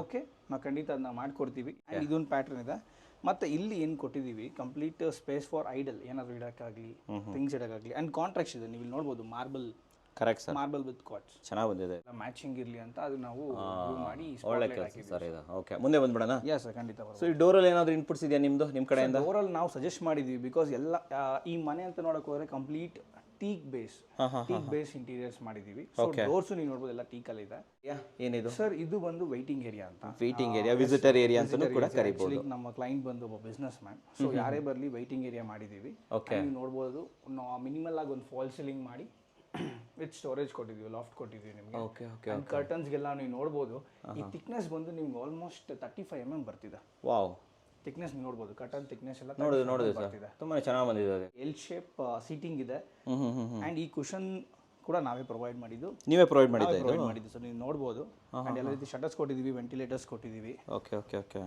ಓಕೆ, ನಾವು ಖಂಡಿತ ಅದನ್ನ ಮಾಡ್ಕೊಡ್ತೀವಿ. ಆ್ಯಂಡ್ ಇದೊಂದು ಪ್ಯಾಟರ್ನ್ ಇದೆ. ಮತ್ತು ಇಲ್ಲಿ ಏನು ಕೊಟ್ಟಿದ್ದೀವಿ, ಕಂಪ್ಲೀಟ್ ಸ್ಪೇಸ್ ಫಾರ್ ಐಡಲ್, ಏನಾದರೂ ಇಡೋಕ್ಕಾಗಲಿ, ಥಿಂಗ್ಸ್ ಇಡೋಕ್ಕಾಗಲಿ. ಆ್ಯಂಡ್ ಕಾಂಟ್ರಾಕ್ಟ್ಸ್ ಇದೆ, ನೀವು ಇಲ್ಲಿ ನೋಡ್ಬೋದು marble. Correct sir. Marble with quartz ಚೆನ್ನಾಗಿ ಬಂದಿದೆ. ಮ್ಯಾಚಿಂಗ್ ಇರಲಿ ಅಂತ ಅದು ನಾವು ಮಾಡಿ ಒಳ್ಳೆ ಕೆಲಸ ಸರ್ ಇದು. ಓಕೆ, ಮುಂದೆ ಬಂದ್ಬಿಡೋಣ. ಯಸ್ ಸರ್, ಖಂಡಿತ. ಸೊ ಈ ಡೋರಲ್ಲಿ ಏನಾದರೂ ಇನ್ಪುಟ್ಸ್ ಇದೆಯಾ ನಿಮ್ಮದು, ನಿಮ್ಮ ಕಡೆಯಿಂದ? ಡೋರಲ್ಲಿ ನಾವು ಸಜೆಸ್ಟ್ ಮಾಡಿದ್ದೀವಿ. ಬಿಕಾಸ್ ಎಲ್ಲ ಈ ಮನೆ ಅಂತ ನೋಡೋಕೆ ಹೋದರೆ ಕಂಪ್ಲೀಟ್ ಟೀಕ್ ಬೇಸ್ ಇಂಟೀರಿಯರ್ಸ್ ಮಾಡಿದ್ದೀವಿ. ಸೊ ಡೋರ್ಸು ನೀವು ನೋಡ್ಬೋದು ಎಲ್ಲ ಟೀಕಲ್ಲಿ ಇದೆ. ಏನಿದು ಸರ್? ಇದು ಬಂದು ವೈಟಿಂಗ್ ಏರಿಯಾ ಅಂತ. ವೇಟಿಂಗ್ ಏರಿಯಾ, ವಿಸಿಟರ್ ಏರಿಯಾ ಅಂತಲೂ ಕೂಡ ಕರಿಬಹುದು. ನಮ್ಮ ಕ್ಲೈಂಟ್ ಬಂದು ಒಬ್ಬ ಬಿಸ್ನೆಸ್ ಮ್ಯಾನ್. ಸೊ ಯಾರೇ ಬರಲಿ ವೈಟಿಂಗ್ ಏರಿಯಾ ಮಾಡಿದ್ದೀವಿ. ನೀವು ನೋಡ್ಬೋದು, ಮಿನಿಮಲ್ ಆಗಿ ಒಂದು ಫಾಲ್ ಸೀಲಿಂಗ್ ಮಾಡಿ ವಿತ್ ಸ್ಟೋರೇಜ್ ಕೊಟ್ಟಿದ್ದೀವಿ, ಲಾಫ್ಟ್ ಕೊಟ್ಟಿದ್ದೀವಿ ನಿಮಗೆ. Okay okay. ಕರ್ಟನ್ಸ್ಗೆಲ್ಲ ನೀವು ನೋಡ್ಬೋದು, ಈ ಥಿಕ್ನೆಸ್ ಬಂದು ನಿಮ್ಗೆ ಆಲ್ಮೋಸ್ಟ್ 35 mm ಬರ್ತಿದೆ. ವಾವ್. ಥಿಕ್ನೆಸ್ ನೋಡ್ಬೋದು, ಕರ್ಟನ್ ಥಿಕ್ನೆಸ್ ಎಲ್ಲ ನೋಡಿದೆ ಸರ್, ತುಂಬಾ ಚೆನ್ನಾಗಿ ಬಂದಿದೆ. ಎಲ್ ಶೇಪ್ ಸೀಟಿಂಗ್ ಇದೆ. ಆ್ಯಂಡ್ ಈ ಕುಷನ್ ಕೂಡ ನಾವೇ ಪ್ರೊವೈಡ್ ಮಾಡಿದ್ದು ನೀವೇ ಪ್ರೊವೈಡ್ ಮಾಡಿದ್ದೆ ಇದು? ಪ್ರೊವೈಡ್ ಮಾಡಿದ್ದು ಸರ್, ನೀವು ನೋಡ್ಬೋದು. ಆ್ಯಂಡ್ ಎಲ್ಲ ರೀತಿ ಶಟರ್ಸ್ ಕೊಟ್ಟಿದ್ದೀವಿ, ವೆಂಟಿಲೇಟರ್ಸ್ ಕೊಟ್ಟಿದ್ದೀವಿ, okay okay okay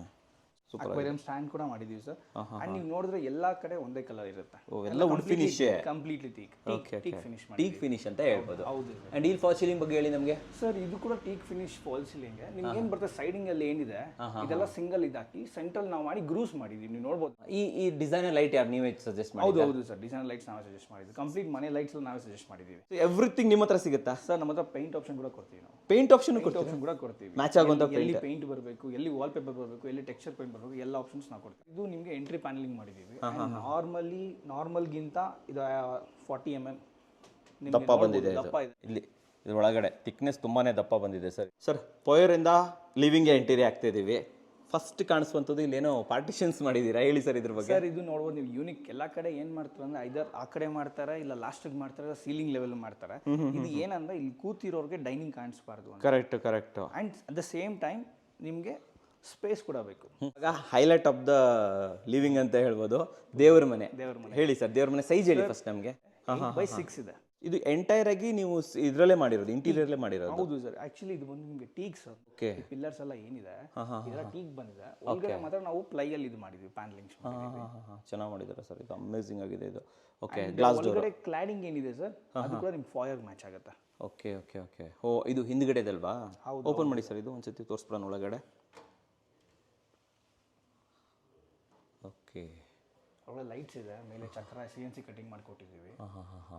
super. Aquarium stand ಕೂಡ ಮಾಡಿದ್ದೀವಿ ಸರ್. ಆ್ಯಂಡ್ ನೀವು ನೋಡಿದ್ರೆ ಎಲ್ಲ ಕಡೆ ಒಂದೇ ಕಲರ್ ಇರುತ್ತೆ, ಎಲ್ಲ wood finish, completely teak finish ಮಾಡಿ. ಟೀಕ್ ಫಿನಿಶ್ ಅಂತ ಹೇಳ್ಬೋದು. ಹೌದು ಅಂಡ್ ಈ ಫಾಲ್ ಸೀಲಿಂಗ್ ಬಗ್ಗೆ ಹೇಳಿ ನಮಗೆ ಸರ್. ಇದು ಕೂಡ ಟೀಕ್ ಫಿನಿಶ್ ಫಾಲ್ ಸೀಲಿಂಗ್. ನಿಮ್ಗೆ ಏನು ಬರ್ತದೆ ಸೈಡಿಂಗ್ ಅಲ್ಲಿ ಏನಿದೆ ಇದೆಲ್ಲ ಸಿಂಗಲ್ ಇದಾಕಿ ಸೆಂಟ್ರಲ್ ನಾವು ಮಾಡಿ ಗ್ರೂಸ್ ಮಾಡಿದೀವಿ, ನೀವು ನೋಡ್ಬೋದು. ಈ ಡಿಸೈನ್ ಲೈಟ್ ಯಾರು ನೀವೇ ಸಜೆಸ್ಟ್ ಮಾಡಿ? ಹೌದು ಸರ್, ಡಿಸೈನ್ ಲೈಟ್ಸ್ ನಾವೇ ಸಜೆಸ್ಟ್ ಮಾಡಿದ್ವಿ, ಕಂಪ್ಲೀಟ್ ಮನೆ ಲೈಟ್ಸ್ ನಾವೇ ಸಜೆಸ್ಟ್ ಮಾಡಿದ್ದೀವಿ. ಎವ್ರಿಥಿಂಗ್ ನಿಮ್ಮ ಹತ್ರ ಸಿಗುತ್ತಾ ಸರ್? ನಮ್ಮ ಹತ್ರ ಪೇಂಟ್ ಆಪ್ಷನ್ ಕೂಡ ಕೊಡ್ತೀವಿ ನಾವು. ಪೇಂಟ್ ಆಪ್ಷನ್ ಕೂಡ ಕೊಡ್ತೀವಿ, ಮ್ಯಾಚ್ ಆಗುವಂತ ಎಲ್ಲಿ ಪೇಂಟ್ ಬರಬೇಕು, ಎಲ್ಲಿ ವಾಲ್ ಪೇಪರ್ ಬರಬೇಕು, ಎಲ್ಲಿ ಟೆಕ್ಸ್ಚರ್ ಪೇಂಟ್ ಬರಬೇಕು, ಎಲ್ಲ ಆಪ್ಷನ್ಸ್ ನಾವು ಕೊಡ್ತೀವಿ. ಇದು ನಿಮಗೆ ಎಂಟ್ರಿ ಪ್ಯಾನಲಿಂಗ್ ಮಾಡಿದ್ದೀವಿ. ನಾರ್ಮಲ್ಗಿಂತ ಇದು 40 mm ದಪ್ಪ ಬಂದಿದೆ. ಇಲ್ಲಿ ಇದು ಒಳಗಡೆ ಥಿಕ್ನೆಸ್ ತುಂಬಾನೇ ದಪ್ಪ ಬಂದಿದೆ ಸರ್. ಸರ್ ಪೋಯರಿಂದ ಲಿವಿಂಗ್ಗೆ ಎಂಟ್ರಿ ಆಗ್ತಾ ಇದೀವಿ. ಫಸ್ಟ್ ಕಾಣಿಸುವಂಥದ್ದು ಇಲ್ಲೇನೋ ಪಾರ್ಟಿಷನ್ಸ್ ಮಾಡಿದ್ದೀರಾ, ಹೇಳಿ ಸರ್ ಇದ್ರ ಬಗ್ಗೆ. ಸರ್ ಇದು ನೋಡ್ಬೋದು ನೀವು, ಯೂನಿಕ್. ಎಲ್ಲ ಕಡೆ ಏನು ಮಾಡ್ತಾರೆ ಅಂದ್ರೆ ಐದರ್ ಆ ಕಡೆ ಮಾಡ್ತಾರೆ, ಇಲ್ಲ ಲಾಸ್ಟಿಗೆ ಮಾಡ್ತಾರೆ, ಸೀಲಿಂಗ್ ಲೆವೆಲ್ ಮಾಡ್ತಾರೆ. ಇದು ಏನಂದ್ರೆ ಇಲ್ಲಿ ಕೂತಿರೋರಿಗೆ ಡೈನಿಂಗ್ ಕಾಣಿಸ್ಬಾರ್ದು. Correct correct. And at the same time ನಿಮಗೆ ಸ್ಪೇಸ್ ಕೂಡ ಬೇಕು. ಈಗ ಹೈಲೈಟ್ ಆಫ್ ದ ಲಿವಿಂಗ್ ಅಂತ ಹೇಳ್ಬೋದು ದೇವ್ರ ಮನೆ. ಹೇಳಿ ಸರ್ ದೇವ್ರ ಮನೆ ಸೈಜ್ ಹೇಳಿ ಫಸ್ಟ್ ನಮಗೆ. 8x6 ಇದೆ. ಇದು ಎಂಟೈರ್ ಆಗಿ ನೀವು ಇದರಲ್ಲೇ ಮಾಡಿರೋದು, ಇಂಟೀರಿಯರ್ಲೇ ಮಾಡಿರೋದು? ಹೌದು ಸರ್. ಆಕ್ಚುಲಿ ಇದು ಬಂದು ನಿಮಗೆ ಟೀಕ್ ಸರ್. ಓಕೆ. ಪಿಲ್ಲರ್ಸ್ ಎಲ್ಲ ಏನಿದೆ ಇದೆಲ್ಲ ಟೀಕ್ ಬಂದಿದೆ. ಒಳಗಡೆ ಮಾತ್ರ ನಾವು ಪ್ಲೈ ಅಲ್ಲಿ ಇದು ಮಾಡಿದ್ವಿ, ಪ್ಯಾನಲಿಂಗ್ಸ್ ಮಾಡಿದ್ವಿ. ಚೆನ್ನಾಗಿ ಮಾಡಿದ್ದಾರೆ ಸರ್, ಇದು ಅಮೇಜಿಂಗ್ ಆಗಿದೆ ಇದು. ಓಕೆ. Glass door. ಒಳಗಡೆ ಕ್ಲಾಡಿಂಗ್ ಏನಿದೆ ಸರ್ ಅದು ಕೂಡ ನಿಮ್ಗೆ ಫಾಯರ್ ಮ್ಯಾಚ್ ಆಗುತ್ತೆ. Okay okay okay. ಓ ಇದು ಹಿಂದ್ಗಡೆದಲ್ವಾ? ಓಪನ್ ಮಾಡಿ ಸರ್, ಇದು ಒಂದ್ಸತಿ ತೋರಿಸ್ಬಿಡೋಣ ಒಳಗಡೆ. ಓಕೆ. ಒಳ್ಳೆ ಲೈಟ್ಸ್ ಇದೆ, ಮೇಲೆ ಚಕ್ರ CNC ಕಟಿಂಗ್ ಮಾಡಿಕೊಟ್ಟಿದ್ದೀವಿ,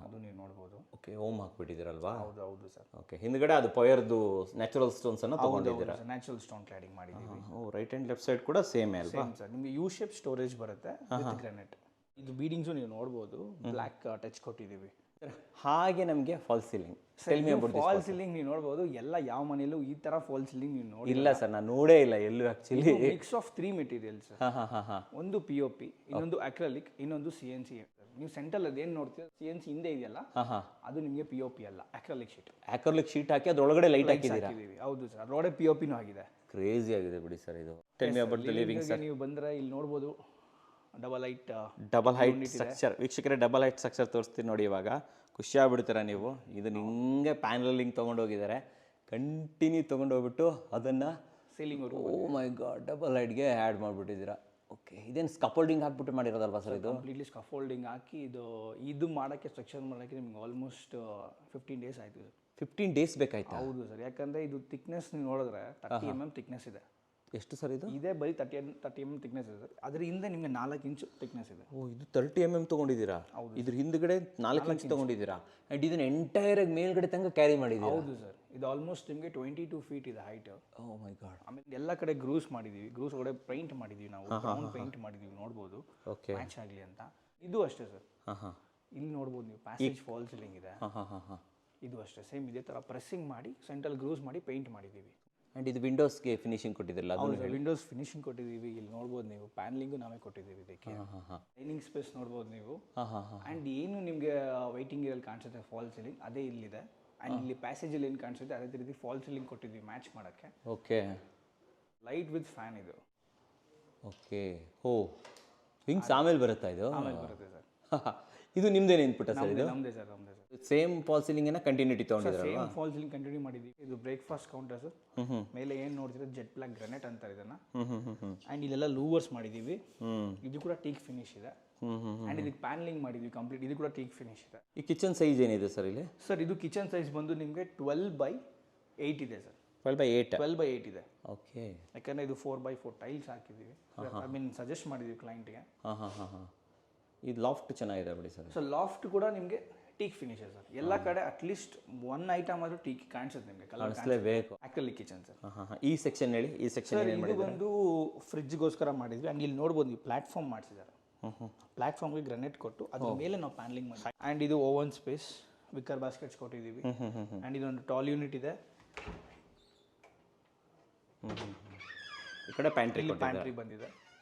ಅದು ನೀವು ನೋಡ್ಬೋದು. ಓಕೆ. ಓಮ್ ಹಾಕ್ಬಿಟ್ಟಿದ್ದೀರಲ್ವಾ? ಹೌದು ಸರ್. ಓಕೆ. ಹಿಂದ್ಗಡೆ ಅದು ಪೊಯರ್ದು ನ್ಯಾಚುರಲ್ ಸ್ಟೋನ್ಸ್ ಅನ್ನು ತಗೊಂಡಿದ್ದೀರಾ? ನ್ಯಾಚುರಲ್ ಸ್ಟೋನ್ ಕ್ಲಾಡಿಂಗ್ ಮಾಡಿದ್ದೀವಿ. ಓ ರೈಟ್ ಆ್ಯಂಡ್ ಲೆಫ್ಟ್ ಸೈಡ್ ಕೂಡ ಸೇಮ್ ಅಲ್ವಾ? ಸರ್ ನಿಮಗೆ ಯು ಶೇಪ್ ಸ್ಟೋರೇಜ್ ಬರುತ್ತೆ ವಿತ್ ಗ್ರಾನೈಟ್. ಇದು ಬೀಡಿಂಗ್ಸು ನೀವು ನೋಡ್ಬೋದು, ಬ್ಲ್ಯಾಕ್ ಟಚ್ ಕೊಟ್ಟಿದ್ದೀವಿ. ಹಾಗೆ ನಮಗೆ ಫಾಲ್ ಸೀಲಿಂಗ್. ಫಾಲ್ ಸೀಲಿಂಗ್ ನೀವು ನೋಡ್ಬೋದು, ಎಲ್ಲ ಯಾವ ಮನೆಯಲ್ಲೂ ಈ ತರ ಫಾಲ್ ಸೀಲಿಂಗ್ ನೀವು ನೋಡಿ ಇಲ್ಲ ಸರ್, ನಾನು ನೋಡೇ ಇಲ್ಲ ಎಲ್ಲೂ ಆಕ್ಚುಲಿ. Mix of 3 materials. ಒಂದು POP, ಇನ್ನೊಂದು ಅಕ್ರಲಿಕ್, ಇನ್ನೊಂದು CNC. ನೀವು ಸೆಂಟ್ರಲ್ ಅದೇನು ನೋಡ್ತೀರಾ CNC ಹಿಂದೆ ಇದೆಯಲ್ಲ ಅದು ನಿಮಗೆ POP ಅಲ್ಲ, ಅಕ್ರಲಿಕ್ ಶೀಟ್. ಅಕ್ರಲಿಕ್ ಶೀಟ್ ಹಾಕಿ ಅದ್ರೊಳಗಡೆ ಲೈಟ್ ಹಾಕಿದ್ದೀರಾ? ಹೌದು ಸರ್, ಅದರೊಳಗೆ POPನೂ ಆಗಿದೆ. ಕ್ರೇಜಿ ಆಗಿದೆ ಬಿಡಿ ಸರ್ ಇದು. Tell me about the living sir. ನೀವು ಬಂದ್ರೆ ಇಲ್ಲಿ ನೋಡ್ಬೋದು ಡಬಲ್ ಹೈಟ್ ಸ್ಟ್ರಕ್ಚರ್. ವೀಕ್ಷಕರೇ ಡಬಲ್ ಹೈಟ್ ಸ್ಟ್ರಕ್ಚರ್ ತೋರಿಸ್ತೀನಿ ನೋಡಿ. ಇವಾಗ ಖುಷಿ ಆಗ್ಬಿಡ್ತೀರಾ ನೀವು. ಇದು ನಿಂಗೆ ಪ್ಯಾನಲಿಂಗ್ ತೊಗೊಂಡೋಗಿದ್ದಾರೆ, ಕಂಟಿನ್ಯೂ ತೊಗೊಂಡೋಗ್ಬಿಟ್ಟು ಅದನ್ನು ಸೀಲಿಂಗ್. ಓ ಮೈ ಗಾಡ್, ಡಬಲ್ ಹೈಟ್ಗೆ ಆ್ಯಡ್ ಮಾಡಿಬಿಟ್ಟಿದ್ದೀರಾ. ಓಕೆ. ಇದೇನು ಸ್ಕಫೋಲ್ಡಿಂಗ್ ಹಾಕ್ಬಿಟ್ಟು ಮಾಡಿರೋದಲ್ವಾ ಸರ್ ಇದು? ಕಂಪ್ಲೀಟ್ಲಿ ಸ್ಕಫೋಲ್ಡಿಂಗ್ ಹಾಕಿ ಇದು ಮಾಡೋಕ್ಕೆ, ಸ್ಟ್ರಕ್ಚರ್ ಮಾಡೋಕ್ಕೆ ನಿಮ್ಗೆ ಆಲ್ಮೋಸ್ಟ್ 15 days ಆಯಿತು. 15 days ಬೇಕಾಯ್ತಾ? ಹೌದು ಸರ್, ಯಾಕಂದರೆ ಇದು ಥಿಕ್ನೆಸ್ ನೀವು ನೋಡಿದ್ರೆ 30 mm ಥಿಕ್ನೆಸ್ ಇದೆ. ಎಷ್ಟು ಸರ್ ಇದು? ಇದೇ ಬರೀ 30 mm ಥಿಕ್ನೆಸ್ ಇದೆ ಸರ್. ಅದರ ಹಿಂದೆ ನಿಮಗೆ 4 ಇಂಚ್ ಥಿಕ್ನೆಸ್ ಇದೆ. ಓ ಇದು 30 mm ತೊಗೊಂಡಿದ್ದೀರಾ? ಇದ್ರ ಹಿಂದ್ಗಡೆ 4 ಇಂಚ್ ತೊಗೊಂಡಿದ್ದೀರಾ? ಆ್ಯಂಡ್ ಇದನ್ನ ಎಂಟೈರ್ ಆಗಿ ಮೇಲ್ಗಡೆ ತನಕ ಕ್ಯಾರಿ ಮಾಡಿದ್ದೀರಾ? ಹೌದು ಸರ್, ಇದು ಆಲ್ಮೋಸ್ಟ್ ನಿಮಗೆ 22 feet ಇದೆ ಹೈಟ್. ಓ ಮೈ ಗಾಡ್. ಆಮೇಲೆ ಎಲ್ಲ ಕಡೆ ಗ್ರೂಸ್ ಮಾಡಿದ್ದೀವಿ, ಗ್ರೂಸ್ ಒಳಗಡೆ ಪೇಂಟ್ ಮಾಡಿದ್ದೀವಿ ನಾವು, ಬ್ರೌನ್ ಪೇಂಟ್ ಮಾಡಿದ್ದೀವಿ, ನೋಡ್ಬೋದು ಓಕೆ ಮ್ಯಾಚ್ ಆಗಲಿ ಅಂತ. ಇದು ಅಷ್ಟೇ ಸರ್. ಇಲ್ಲಿ ನೋಡ್ಬೋದು ನೀವು, ಪ್ಯಾಸೇಜ್ ಫಾಲ್ ಸೀಲಿಂಗ್ ಇದೆ. ಇದು ಅಷ್ಟೇ ಸೇಮ್ ಇದೇ ಥರ ಪ್ರೆಸ್ಸಿಂಗ್ ಮಾಡಿ ಸೆಂಟ್ರಲ್ ಗ್ರೂಸ್ ಮಾಡಿ ಪೇಂಟ್ ಮಾಡಿದ್ದೀವಿ. ಆ್ಯಂಡ್ ಇದು ವಿಂಡೋಸ್ಗೆ ಫಿನಿಶಿಂಗ್ ಕೊಟ್ಟಿದ್ದಿಲ್ಲ? ಹೌದು, ವಿಂಡೋಸ್ ಫಿನಿಶಿಂಗ್ ಕೊಟ್ಟಿದ್ದೀವಿ. ಇಲ್ಲಿ ನೋಡ್ಬೋದು ನೀವು, ಪ್ಯಾನಲಿಂಗು ನಾವೇ ಕೊಟ್ಟಿದ್ದೀವಿ. ಇದಕ್ಕೆ ಡೈನಿಂಗ್ ಸ್ಪೇಸ್ ನೋಡ್ಬೋದು ನೀವು. ಆ್ಯಂಡ್ ಏನು ನಿಮಗೆ ವೈಟಿಂಗ್ ಏರಿಯಲ್ಲಿ ಕಾಣಿಸುತ್ತೆ ಫಾಲ್ ಸೀಲಿಂಗ್, ಅದೇ ಇಲ್ಲಿದೆ. ಆ್ಯಂಡ್ ಇಲ್ಲಿ ಪ್ಯಾಸೇಜಲ್ಲಿ ಏನು ಕಾಣಿಸುತ್ತೆ ಅದೇ ರೀತಿ ಫಾಲ್ ಸೀಲಿಂಗ್ ಕೊಟ್ಟಿದ್ದೀವಿ ಮ್ಯಾಚ್ ಮಾಡೋಕ್ಕೆ. ಓಕೆ. ಲೈಟ್ ವಿತ್ ಫ್ಯಾನ್ ಇದು. ಓಕೆ. ಓ ವಿಂಗ್ಸ್ ಆಮೇಲೆ ಬರುತ್ತಾ ಇದು? ಆಮೇಲೆ ಬರುತ್ತೆ ಸರ್. ಇದು ನಿಮ್ದೇನು ಇನ್ಪುಟ್ ಸರ್? ಇದು ನಮ್ಮದೇ ಸರ್, ನಮ್ಮದೇ sir. Same fall ceiling continuity ತೊಗೊಂಡಿದ್ರಲ್ವಾ? ಸೇಮ್ ಫಾಲ್ ಸೀಲಿಂಗ್ ಕಂಟಿನ್ಯೂ ಮಾಡಿದ್ದೀವಿ. ಇದು ಬ್ರೇಕ್ಫಾಸ್ಟ್ ಕೌಂಟರ್ ಸರ್. ಮೇಲೆ ಏನು ನೋಡ್ತೀರಾ ಜೆಟ್ ಬ್ಲ್ಯಾಕ್ ಗ್ರಾನೈಟ್ ಅಂತಾರೆ ಇದನ್ನ. ಆ್ಯಂಡ್ ಇಲ್ಲೆಲ್ಲ ಲೂವರ್ಸ್ ಮಾಡಿದ್ದೀವಿ. ಇದು ಕೂಡ ಟೀಕ್ ಫಿನಿಶ್ ಇದೆ. ಆ್ಯಂಡ್ ಇದಕ್ಕೆ ಪ್ಯಾನಲಿಂಗ್ ಮಾಡಿದ್ವಿ ಕಂಪ್ಲೀಟ್, ಇದು ಕೂಡ ಟೀಕ್ ಫಿನಿಶ್ ಇದೆ. ಈ ಕಿಚನ್ ಸೈಜ್ ಏನಿದೆ ಸರ್ ಇಲ್ಲಿ? ಸರ್ ಇದು ಕಿಚನ್ ಸೈಜ್ ಬಂದು ನಿಮಗೆ 12/8 ಇದೆ ಸರ್. 12/8? 12/8 ಇದೆ. ಓಕೆ. ಯಾಕಂದರೆ ಇದು 4x4 ಟೈಲ್ಸ್ ಹಾಕಿದ್ದೀವಿ. ಐ ಮೀನ್ ಸಜೆಸ್ಟ್ ಮಾಡಿದ್ದೀವಿ ಕ್ಲೈಂಟ್ಗೆ. ಇದು ಲಾಫ್ಟ್ ಚೆನ್ನಾಗಿದೆ ಬಿಡಿ ಸರ್. ಸೊ ಲಾಫ್ಟ್ ಕೂಡ ನಿಮಗೆ ಟೀಕ್ ಫಿನಿಶ್ ಸರ್. ಎಲ್ಲ ಕಡೆ ಅಟ್ಲೀಸ್ಟ್ 1 ಐಟಮ್ ಆದರೂ ಟೀಕ್ ಕಾಣಿಸುತ್ತೆ ನಿಮಗೆ, ಕಾಣಿಸ್ಲೇಬೇಕು. Acrylic kitchen sir. ಈ ಸೆಕ್ಷನ್ ಹೇಳಿ, ಈ ಸೆಕ್ಷನ್ ಇದು ಬಂದು ಫ್ರಿಡ್ಜ್ಗೋಸ್ಕರ ಮಾಡಿದ್ವಿ. ಆ್ಯಂಡ್ ಇಲ್ಲಿ ನೋಡ್ಬೋದು ನೀವು ಪ್ಲಾಟ್ಫಾರ್ಮ್ ಮಾಡಿಸಿದ್ದಾರೆ. ಪ್ಲಾಟ್ಫಾರ್ಮ್ಗೆ ಗ್ರಾನೈಟ್ ಕೊಟ್ಟು ಅದ್ರ ಮೇಲೆ ನಾವು ಪ್ಯಾನಲಿಂಗ್ ಮಾಡಿ. ಆ್ಯಂಡ್ ಇದು ಓವನ್ ಸ್ಪೇಸ್, ವಿಕ್ಕರ್ ಬಾಸ್ಕೆಟ್ಸ್ ಕೊಟ್ಟಿದ್ದೀವಿ. ಆ್ಯಂಡ್ ಇದೊಂದು ಟಾಲ್ ಯೂನಿಟ್ ಇದೆ. ಈ ಕಡೆ ಪ್ಯಾಂಟ್ರಿ ಬಂದಿದೆ.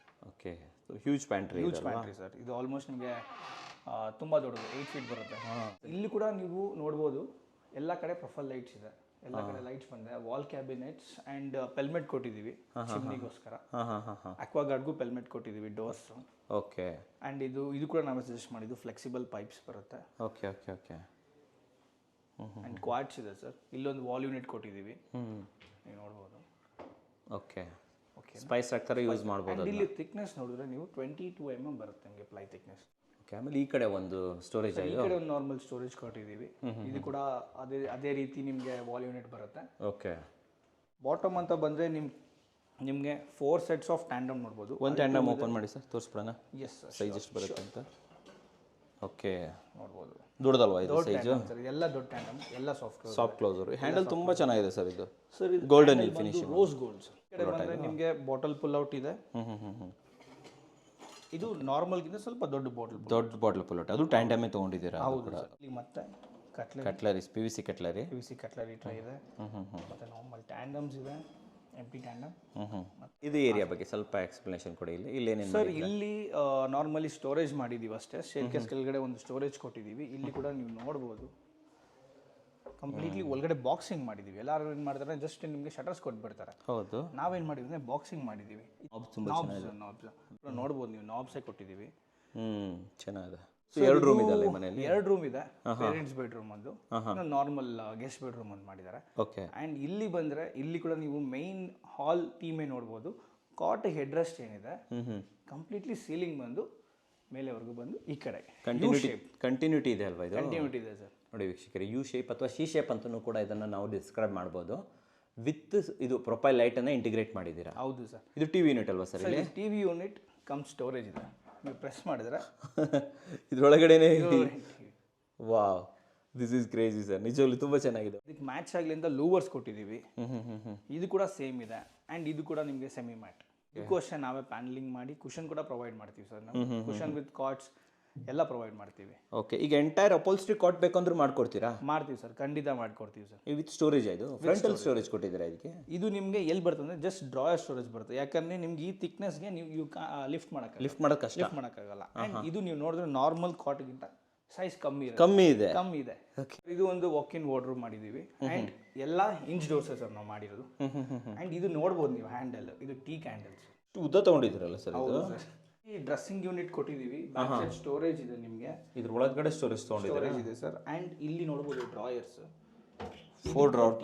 ಓಕೆ. Huge pantry sir. ಇದು ಆಲ್ಮೋಸ್ಟ್ ನಿಮಗೆ ತುಂಬ ದೊಡ್ಡದು, 8 feet ಬರುತ್ತೆ. ಇಲ್ಲಿ ಕೂಡ ನೀವು ನೋಡ್ಬೋದು ಎಲ್ಲ ಕಡೆ ಪ್ರೊಫೈಲ್ ಲೈಟ್ಸ್ ಇದೆ, ಎಲ್ಲ ಕಡೆ ಲೈಟ್ಸ್ ಬಂದಿದೆ. ವಾಲ್ ಕ್ಯಾಬಿನೆಟ್ಸ್ ಆ್ಯಂಡ್ ಪೆಲ್ಮೆಟ್ ಕೊಟ್ಟಿದ್ದೀವಿ ಚಿಮ್ನಿಗೋಸ್ಕರ. ಅಕ್ವಾಗಾರ್ಡ್ಗೂ ಪೆಲ್ಮೆಟ್ ಕೊಟ್ಟಿದ್ದೀವಿ, ಡೋರ್ಸ್. ಓಕೆ. ಆ್ಯಂಡ್ ಇದು ಕೂಡ ನಾವೇ ಸಜೆಸ್ಟ್ ಮಾಡಿದ್ದು, ಫ್ಲೆಕ್ಸಿಬಲ್ ಪೈಪ್ಸ್ ಬರುತ್ತೆ. Okay okay okay. ಕ್ವಾಡ್ಸ್ ಇದೆ ಸರ್. ಇಲ್ಲೊಂದು ವಾಲ್ ಯೂನಿಟ್ ಕೊಟ್ಟಿದ್ದೀವಿ, ನೀವು ನೋಡ್ಬೋದು. ಓಕೆ ಓಕೆ, ಸ್ಪೈಸ್ ಥರ ಯೂಸ್ ಮಾಡ್ಬೋದು. And ಇಲ್ಲಿ ಥಿಕ್ನೆಸ್ ನೋಡಿದ್ರೆ ನೀವು 22 mm ಬರುತ್ತೆ ನಿಮಗೆ ಪ್ಲೈ ಥಿಕ್ನೆಸ್. ಓಕೆ, ಆಮೇಲೆ ಈ ಕಡೆ ಒಂದು ಸ್ಟೋರೇಜ್ ಈ ಕಡೆ ಒಂದು ನಾರ್ಮಲ್ ಸ್ಟೋರೇಜ್ ಕೊಟ್ಟಿದ್ದೀವಿ. ಇದು ಕೂಡ ಅದೇ ರೀತಿ ನಿಮಗೆ ವಾಲ್ ಯೂನಿಟ್ ಬರುತ್ತೆ. ಓಕೆ, ಬಾಟಮ್ ಅಂತ ಬಂದರೆ ನಿಮಗೆ 4 sets ಆಫ್ ಟ್ಯಾಂಡಮ್ ನೋಡ್ಬೋದು. ಒಂದು ಟ್ಯಾಂಡಮ್ ಓಪನ್ ಮಾಡಿ ಸರ್, ತೋರಿಸ್ಬಿಡೋಣ ಎಸ್ ಸರ್, ಸೈಜ್ ಎಷ್ಟು ಬರುತ್ತೆ ಅಂತ. ಓಕೆ, ನೋಡ್ಬೋದು. ದೊಡ್ಡದಲ್ವಾ ಇದು ಸೈಜು? ಸರ್ ಎಲ್ಲ ದೊಡ್ಡ ಟ್ಯಾಂಡಮ್, ಎಲ್ಲ ಸಾಫ್ಟ್ ಕ್ಲೋಸರ್. ಹ್ಯಾಂಡಲ್ ತುಂಬ ಚೆನ್ನಾಗಿದೆ ಸರ್ ಇದು. ಸರ್ ಇದು golden finishing, rose gold sir. ಈ ಕಡೆ ಬಂದರೆ ನಿಮಗೆ ಬಾಟಲ್ ಪುಲ್ ಔಟ್ ಇದೆ. ಇದು ನಾರ್ಮಲ್ಗಿಂತ ಸ್ವಲ್ಪ ದೊಡ್ಡ ಬಾಟಲ್ ಪುಲ್ ಔಟ್. ಅದು ಟ್ಯಾಂಡಮೇ ತೊಗೊಂಡಿದ್ದೀರಾ? ಹೌದು ಸರ್. ಇಲ್ಲಿ ಮತ್ತೆ ಕಟ್ಲರೀಸ್, PVC ಕಟ್ಲರಿ, ಕಟ್ಲರಿ ಟ್ರೈ ಇದೆ. ಮತ್ತೆ ನಾರ್ಮಲ್ ಟ್ಯಾಂಡಮ್ಸ್ ಇದೆ, ಎಂಟಿ ಟ್ಯಾಂಡಮ್. ಇದು ಏರಿಯಾ ಬಗ್ಗೆ ಸ್ವಲ್ಪ ಎಕ್ಸ್ಪ್ಲನೇಷನ್ ಕೊಡಿ. ಇಲ್ಲಿ ಏನೇನು ಸರ್ ಇಲ್ಲಿ ನಾರ್ಮಲಿ ಸ್ಟೋರೇಜ್ ಮಾಡಿದ್ದೀವಿ ಅಷ್ಟೇ. ಶೇರ್ಕೇಸ್ ಕೆಳಗಡೆ ಒಂದು ಸ್ಟೋರೇಜ್ ಕೊಟ್ಟಿದ್ದೀವಿ. ಇಲ್ಲಿ ಕೂಡ ನೀವು ನೋಡ್ಬೋದು ಕಂಪ್ಲೀಟ್ಲಿ ಒಳಗಡೆ ಬಾಕ್ಸಿಂಗ್ ಮಾಡಿದ್ದೀವಿ. ಎಲ್ಲರೂ ಏನು ಮಾಡ್ತಾರೆ, ಜಸ್ಟ್ ನಿಮಗೆ ಶಟರ್ಸ್ ಕೊಟ್ಬಿಡ್ತಾರೆ. ಹೌದು, ನಾವೇನು ಮಾಡಿದ್ವಿ ಬಾಕ್ಸಿಂಗ್ ಮಾಡಿದ್ದೀವಿ. ನಾಬ್ಸ್ ನೋಡ್ಬೋದು ನೀವು, ನಾಬ್ಸೇ ಕೊಟ್ಟಿದ್ದೀವಿ. ಚೆನ್ನಾಗಿದೆ. 2 ರೂಮ್ ಇದೆ ಅಲ್ಲ ಮನೆಯಲ್ಲಿ? 2 ರೂಮ್ ಇದೆ. ಪೇರೆಂಟ್ಸ್ ಬೆಡ್ರೂಮ್ ಒಂದು, ನಾರ್ಮಲ್ ಗೆಸ್ಟ್ ಬೆಡ್ರೂಮ್ ಒಂದು ಮಾಡಿದ್ದಾರೆ. ಓಕೆ, ಆ್ಯಂಡ್ ಇಲ್ಲಿ ಬಂದರೆ ಇಲ್ಲಿ ಕೂಡ ನೀವು ಮೈನ್ ಹಾಲ್ ಟೀಮೇ ನೋಡ್ಬೋದು. ಕಾಟ್ ಹೆಡ್ ರೆಸ್ಟ್ ಏನಿದೆ ಕಂಪ್ಲೀಟ್ಲಿ ಸೀಲಿಂಗ್ ಬಂದು ಮೇಲೆವರೆಗೂ ಬಂದು ಈ ಕಡೆ ಕಂಟಿನ್ಯೂಟಿ ಇದೆ ಅಲ್ವಾ? ಇದು ಕಂಟಿನ್ಯೂಟಿ ಇದೆ ಸರ್. ನೋಡಿ ವೀಕ್ಷಕರೇ, ಯು ಶೇಪ್ ಅಥವಾ ಸಿ ಶೇಪ್ ಅಂತಲೂ ಕೂಡ ಇದನ್ನು ನಾವು ಡಿಸ್ಕ್ರೈಬ್ ಮಾಡ್ಬೋದು. ವಿತ್ ಇದು ಪ್ರೊಫೈಲ್ ಲೈಟನ್ನು ಇಂಟಿಗ್ರೇಟ್ ಮಾಡಿದ್ದೀರಾ? ಹೌದು ಸರ್. ಇದು ಟಿವಿ ಯೂನಿಟ್ ಅಲ್ವಾ ಸರ್? ಇಲ್ಲಿ ಟಿವಿ ಯೂನಿಟ್ ಕಮ್ ಸ್ಟೋರೇಜ್ ಇದೆ. ನೀವು ಪ್ರೆಸ್ ಮಾಡಿದ್ರೆ ಇದ್ರೊಳಗಡೆನೆ wow, this is crazy sir. ನಿಜವಾಗ್ಲೂ ತುಂಬ ಚೆನ್ನಾಗಿದೆ. ಇದಕ್ಕೆ ಮ್ಯಾಚ್ ಆಗಲಿ ಅಂತ ಲೂವರ್ಸ್ ಕೊಟ್ಟಿದ್ದೀವಿ. ಇದು ಕೂಡ ಸೇಮ್ ಇದೆ. ಆ್ಯಂಡ್ ಇದು ಕೂಡ ನಿಮಗೆ ಸೆಮಿ ಮ್ಯಾಟ್. ಇದಕ್ಕೂ ಅಷ್ಟೇ ನಾವೇ ಪ್ಯಾನಲಿಂಗ್ ಮಾಡಿ ಕುಷನ್ ಕೂಡ ಪ್ರೊವೈಡ್ ಮಾಡ್ತೀವಿ ಸರ್. ನಾವು ಕುಷನ್ ವಿತ್ ಕಾಟ್ಸ್ ಎಲ್ಲ ಪ್ರೊವೈಡ್ ಮಾಡ್ತೀವಿ. ಓಕೆ, ಈಗ ಎಂಟೈರ್ ಅಪೋಲ್ಸ್ಟ್ರಿ ಕಾಟ್ ಬೇಕಂದ್ರೂ ಮಾಡ್ಕೊಡ್ತೀರಾ? ಮಾಡ್ತೀವಿ ಸರ್, ಖಂಡಿತ ಮಾಡ್ಕೊಡ್ತೀವಿ ಸರ್. ವಿತ್ ಸ್ಟೋರೇಜ್ ಇದು ಫ್ರಂಟಲ್ ಸ್ಟೋರೇಜ್ ಕೊಟ್ಟಿದ್ದೀರಾ ಇದಕ್ಕೆ? ಇದು ನಿಮಗೆ ಎಲ್ಲಿ ಬರ್ತದೆ, ಜಸ್ಟ್ ಡ್ರಾಯರ್ ಸ್ಟೋರೇಜ್ ಬರುತ್ತೆ. ಯಾಕಂದರೆ ನಿಮ್ಗೆ ಈ ಥಿಕ್ನೆಸ್ಗೆ ನೀವು ಲಿಫ್ಟ್ ಮಾಡೋಕ್ಕಾಗಲ್ಲ. ಆ್ಯಂಡ್ ಇದು ನೀವು ನೋಡಿದ್ರೆ ನಾರ್ಮಲ್ ಕಾಟ್ಗಿಂತ ಸೈಜ್ ಕಮ್ಮಿ ಇದೆ. ಇದು ಒಂದು ವಾಕ್ ಇನ್ ವಾರ್ಡ್ರೂಮ್ ಮಾಡಿದ್ದೀವಿ. ಆ್ಯಂಡ್ ಎಲ್ಲ ಇಂಚ್ ಡೋರ್ಸ್ ಸರ್ ನಾವು ಮಾಡಿರೋದು. ಆ್ಯಂಡ್ ಇದು ನೋಡ್ಬೋದು ನೀವು ಹ್ಯಾಂಡಲ್, ಇದು ಟೀಕ್ ಹ್ಯಾಂಡಲ್ಸ್. ಉದ್ದ ತೊಗೊಂಡಿದ್ದೀರಲ್ಲ ಸರ್ ಇದು? ಈ ಡ್ರೆಸ್ಸಿಂಗ್ ಯೂನಿಟ್ ಕೊಟ್ಟಿದ್ದೀವಿ. ಸ್ಟೋರೇಜ್ ಇದೆ ನಿಮಗೆ, ಇದ್ರ ಒಳಗಡೆ ಸ್ಟೋರೇಜ್ ಇದೆ ಸರ್. ಆ್ಯಂಡ್ ಇಲ್ಲಿ ನೋಡ್ಬೋದು ಡ್ರಾಯರ್ಸ್, 4 ಡ್ರಾವರ್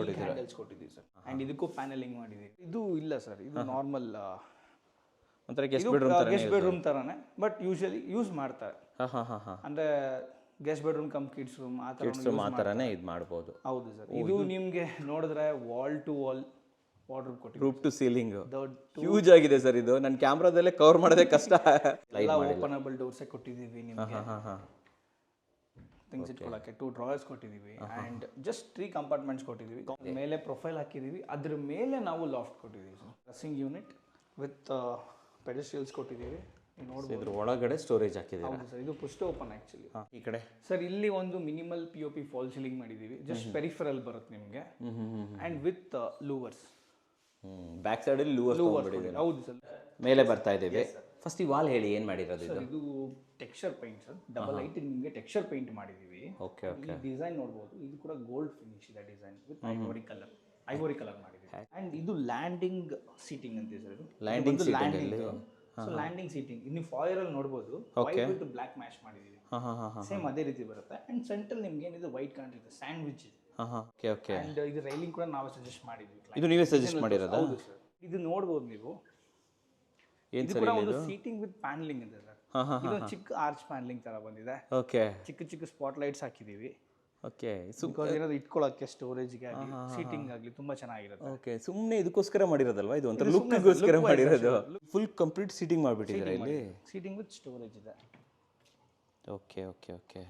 ಕೊಟ್ಟಿದ್ದೀವಿ ಸರ್. ಆ್ಯಂಡ್ ಇದಕ್ಕೂ ಪ್ಯಾನಲಿಂಗ್ ಮಾಡಿದ್ದೀವಿ. ಇದು ಇಲ್ಲ ಸರ್, ಇದು ನಾರ್ಮಲ್ ಒಂಥರ ಗೆಸ್ಟ್ ಬೆಡ್ರೂಮ್ ಥರನೇ, ಬಟ್ ಯೂಶಲಿ ಯೂಸ್ ಮಾಡ್ತಾರೆ. ಅಂದರೆ guest bedroom come kids room ಆ ಥರನೇ ಇದು ಮಾಡ್ಬೋದು. ಹೌದು ಸರ್. ಇದು ನಿಮಗೆ ನೋಡಿದ್ರೆ ವಾಲ್ ಟು ವಾಲ್ ವಾರ್ಡ್ರೋಬ್ ಕೊಟ್ಟಿದ್ದೀವಿ. ರೂಫ್ ಟು ಸೀಲಿಂಗ್ ಹ್ಯೂಜ್ ಆಗಿದೆ ಸರ್. ಇದು ನನ್ನ ಕ್ಯಾಮ್ರಾದಲ್ಲೇ ಕವರ್ ಮಾಡೋದೇ ಕಷ್ಟ. ಎಲ್ಲ ಓಪನಬಲ್ ಡೋರ್ಸೇ ಕೊಟ್ಟಿದ್ದೀವಿ ನಿಮಗೆ. ಥಿಂಗ್ಸ್ ಇಟ್ಕೊಳ್ಳೋಕ್ಕೆ 2 ಡ್ರಾಯರ್ಸ್ ಕೊಟ್ಟಿದ್ದೀವಿ. ಆ್ಯಂಡ್ ಜಸ್ಟ್ 3 ಕಂಪಾರ್ಟ್ಮೆಂಟ್ಸ್ ಕೊಟ್ಟಿದ್ದೀವಿ. ಮೇಲೆ ಪ್ರೊಫೈಲ್ ಹಾಕಿದ್ದೀವಿ, ಅದ್ರ ಮೇಲೆ ನಾವು ಲಾಫ್ಟ್ ಕೊಟ್ಟಿದ್ದೀವಿ ಸರ್. ಡ್ರೆಸ್ಸಿಂಗ್ ಯೂನಿಟ್ ವಿತ್ ಪೆಡೆಸ್ಟ್ರಿಯಲ್ಸ್ ಕೊಟ್ಟಿದ್ದೀವಿ. ನೋಡ್ಬೋದು ಇದ್ರ ಒಳಗಡೆ ಸ್ಟೋರೇಜ್ ಹಾಕಿದ್ದೀವಿ. ಹೌದು ಸರ್, ಇದು ಪುಸ್ಟ್ ಓಪನ್ ಆ್ಯಕ್ಚುಲಿ. ಈ ಕಡೆ ಸರ್ ಇಲ್ಲಿ ಒಂದು ಮಿನಿಮಲ್ POP ಫಾಲ್ ಸೀಲಿಂಗ್ ಮಾಡಿದ್ದೀವಿ. ಜಸ್ಟ್ ಪೆರಿಫರಲ್ ಬರುತ್ತೆ ನಿಮಗೆ. And with louvres. ಬ್ಯಾಕ್ ಸೈಡಲ್ಲಿ ಲೂವರ್ಸ್ ತೊಗೊಂಡಿದ್ದೀವಿ. ಹೌದು ಸರ್. ಮೇಲೆ ಬರ್ತಾ ಇದ್ದೀವಿ. ಫಸ್ಟ್ ಈ ವಾಲ್ ಹೇಳಿ ಏನು ಮಾಡಿರೋದು ಇದು? ಇದು texture paint sir. Double height ನಿಮಗೆ ಟೆಕ್ಸ್ಚರ್ ಪೇಂಟ್ ಮಾಡಿದ್ದೀವಿ. Okay okay. ಈ ಡಿಸೈನ್ ನೋಡ್ಬೋದು, ಇದು ಕೂಡ ಗೋಲ್ಡ್ ಫಿನಿಶ್ ಇದೆ ಡಿಸೈನ್ ವಿತ್ ಐವರಿ ಕಲರ್ ಮಾಡಿದ್ದೀವಿ. ಆ್ಯಂಡ್ ಇದು ಲ್ಯಾಂಡಿಂಗ್ ಸೀಟಿಂಗ್ ಅಂತೀವಿ ಸರ್. ಇದು ಲ್ಯಾಂಡಿಂಗ್ ಸೊ ಲ್ಯಾಂಡಿಂಗ್ ಸೀಟಿಂಗ್ ನೀವು ಫಾಯರ್ ಅಲ್ಲಿ ನೋಡ್ಬೋದು. ವೈಟ್ ವಿತ್ ಬ್ಲ್ಯಾಕ್ ಮ್ಯಾಚ್ ಮಾಡಿದ್ದೀವಿ. ಸೇಮ್ ಅದೇ ರೀತಿ ಬರುತ್ತೆ. ಆ್ಯಂಡ್ ಸೆಂಟ್ರಲ್ ನಿಮ್ಗೆ ಏನಿದೆ ವೈಟ್ ಕಾಣಿಸುತ್ತೆ, ಸ್ಯಾಂಡ್ವಿಚ್ ಇದೆ. Okay okay. ಆ್ಯಂಡ್ ಇದು ರೈಲಿಂಗ್ ಕೂಡ ನಾವೇ ಸಜೆಸ್ಟ್ ಮಾಡಿದ್ವಿ. ಇದು ನೀವೇ ಸಜೆಸ್ಟ್ ಮಾಡಿರೋದಾ? ಹೌದು ಸರ್. ಇದು ನೋಡ್ಬೋದು ನೀವು. ಇದು ಕೂಡ ಒಂದು ಸೀಟಿಂಗ್ ವಿತ್ ಪ್ಯಾನಲಿಂಗ್ ಇದೆ ಸರ್. ಇದು ಚಿಕ್ಕ ಆರ್ಚ್ ಪ್ಯಾನಲಿಂಗ್ ತರ ಬಂದಿದೆ. ಓಕೆ. ಚಿಕ್ಕ ಸ್ಪಾಟ್ ಲೈಟ್ಸ್ ಹಾಕಿದೀವಿ. ಓಕೆ. ಏನಾದ್ರು ಇಟ್ಕೊಳ್ಳೋಕ್ಕೆ ಸ್ಟೋರೇಜ್ಗೆ ಆಗಲಿ ಸೀಟಿಂಗ್ ಆಗಲಿ ತುಂಬಾ ಚೆನ್ನಾಗಿರುತ್ತೆ. ಓಕೆ. ಸುಮ್ಮನೆ ಇದಕ್ಕೋಸ್ಕರ ಮಾಡಿರೋದಲ್ವಾ? ಇದು ಒಂಥರ ಲುಕ್ಗೋಸ್ಕರ ಮಾಡಿರೋದು. ಫುಲ್ ಕಂಪ್ಲೀಟ್ ಸೀಟಿಂಗ್ ಮಾಡಿಬಿಟ್ಟಿದ್ದಾರೆ ಇಲ್ಲಿ. ಸೀಟಿಂಗ್ ವಿತ್ ಸ್ಟೋರೇಜ್ ಇದೆ. Okay okay okay.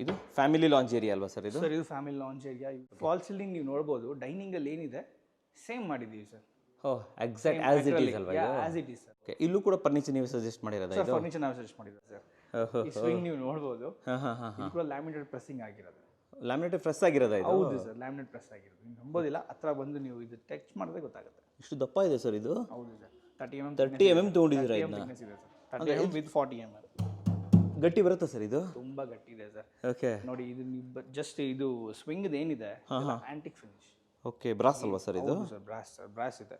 ಇದು ಫ್ಯಾಮಿಲಿ ಲಾಂಜ್ ಏರಿಯಾ ಅಲ್ವಾ ಸರ್ ಇದು? ಸರ್ ಇದು family lounge area. Fall ceiling ನೀವು ನೋಡ್ಬೋದು. ಡೈನಿಂಗ್ ಅಲ್ಲಿ ಏನಿದೆ ಸೇಮ್ ಮಾಡಿದ್ದೀವಿ sir. Oh, exact as it is ಅಲ್ವಾ? As it is sir. Okay. ಇಲ್ಲೂ ಕೂಡ ಫರ್ನಿಚರ್ ನೀವು ಸಜೆಸ್ಟ್ ಮಾಡಿರೋದಾ? ಸರ್ ಫರ್ನಿಚರ್ ನಾವು ಸಜೆಸ್ಟ್ ಮಾಡಿರೋದು ಸರ್. ಈ ಸ್ವಿಂಗ್ ನೀವು ನೋಡ್ಬೋದು. ಇದು ಕೂಡ ಲ್ಯಾಮಿನೇಟೆಡ್ ಪ್ರೆಸ್ಸಿಂಗ್ ಆಗಿರೋದು. ಲ್ಯಾಮಿನೇಟೆಡ್ ಪ್ರೆಸ್ ಆಗಿರೋದಾ ಇದು? ಹೌದು ಸರ್, ಲ್ಯಾಮಿನೇಟ್ ಪ್ರೆಸ್ ಆಗಿರೋದು. ನೀವು ನಂಬೋದಿಲ್ಲ, ಹತ್ರ ಬಂದು ನೀವು ಇದು ಟಚ್ ಮಾಡಿದ್ರೆ ಗೊತ್ತಾಗುತ್ತೆ. ಇಷ್ಟು ದಪ್ಪ ಇದೆ ಸರ್ ಇದು? ಹೌದು ಸರ್. 30 mm ತೊಗೊಂಡಿದ್ದೀರಾ ಇದನ್ನ? 30 mm ವಿತ್ 40 mm. ಗಟ್ಟಿ ಬರುತ್ತಾ ಸರ್ ಇದು? ತುಂಬಾ ಗಟ್ಟಿ ಇದೆ ಸರ್. ಓಕೆ. ನೋಡಿ ಇದು ನೀವು ಜಸ್ಟ್ ಇದು ಸ್ವಿಂಗ್ ಏನಿದೆ ಆಂಟಿಕ್ ಫಿನಿಶ್. ಓಕೆ. ಬ್ರಾಸ್ ಅಲ್ವಾ ಸರ್ ಇದು? ಸರ್ ಬ್ರಾಸ್ ಇದೆ.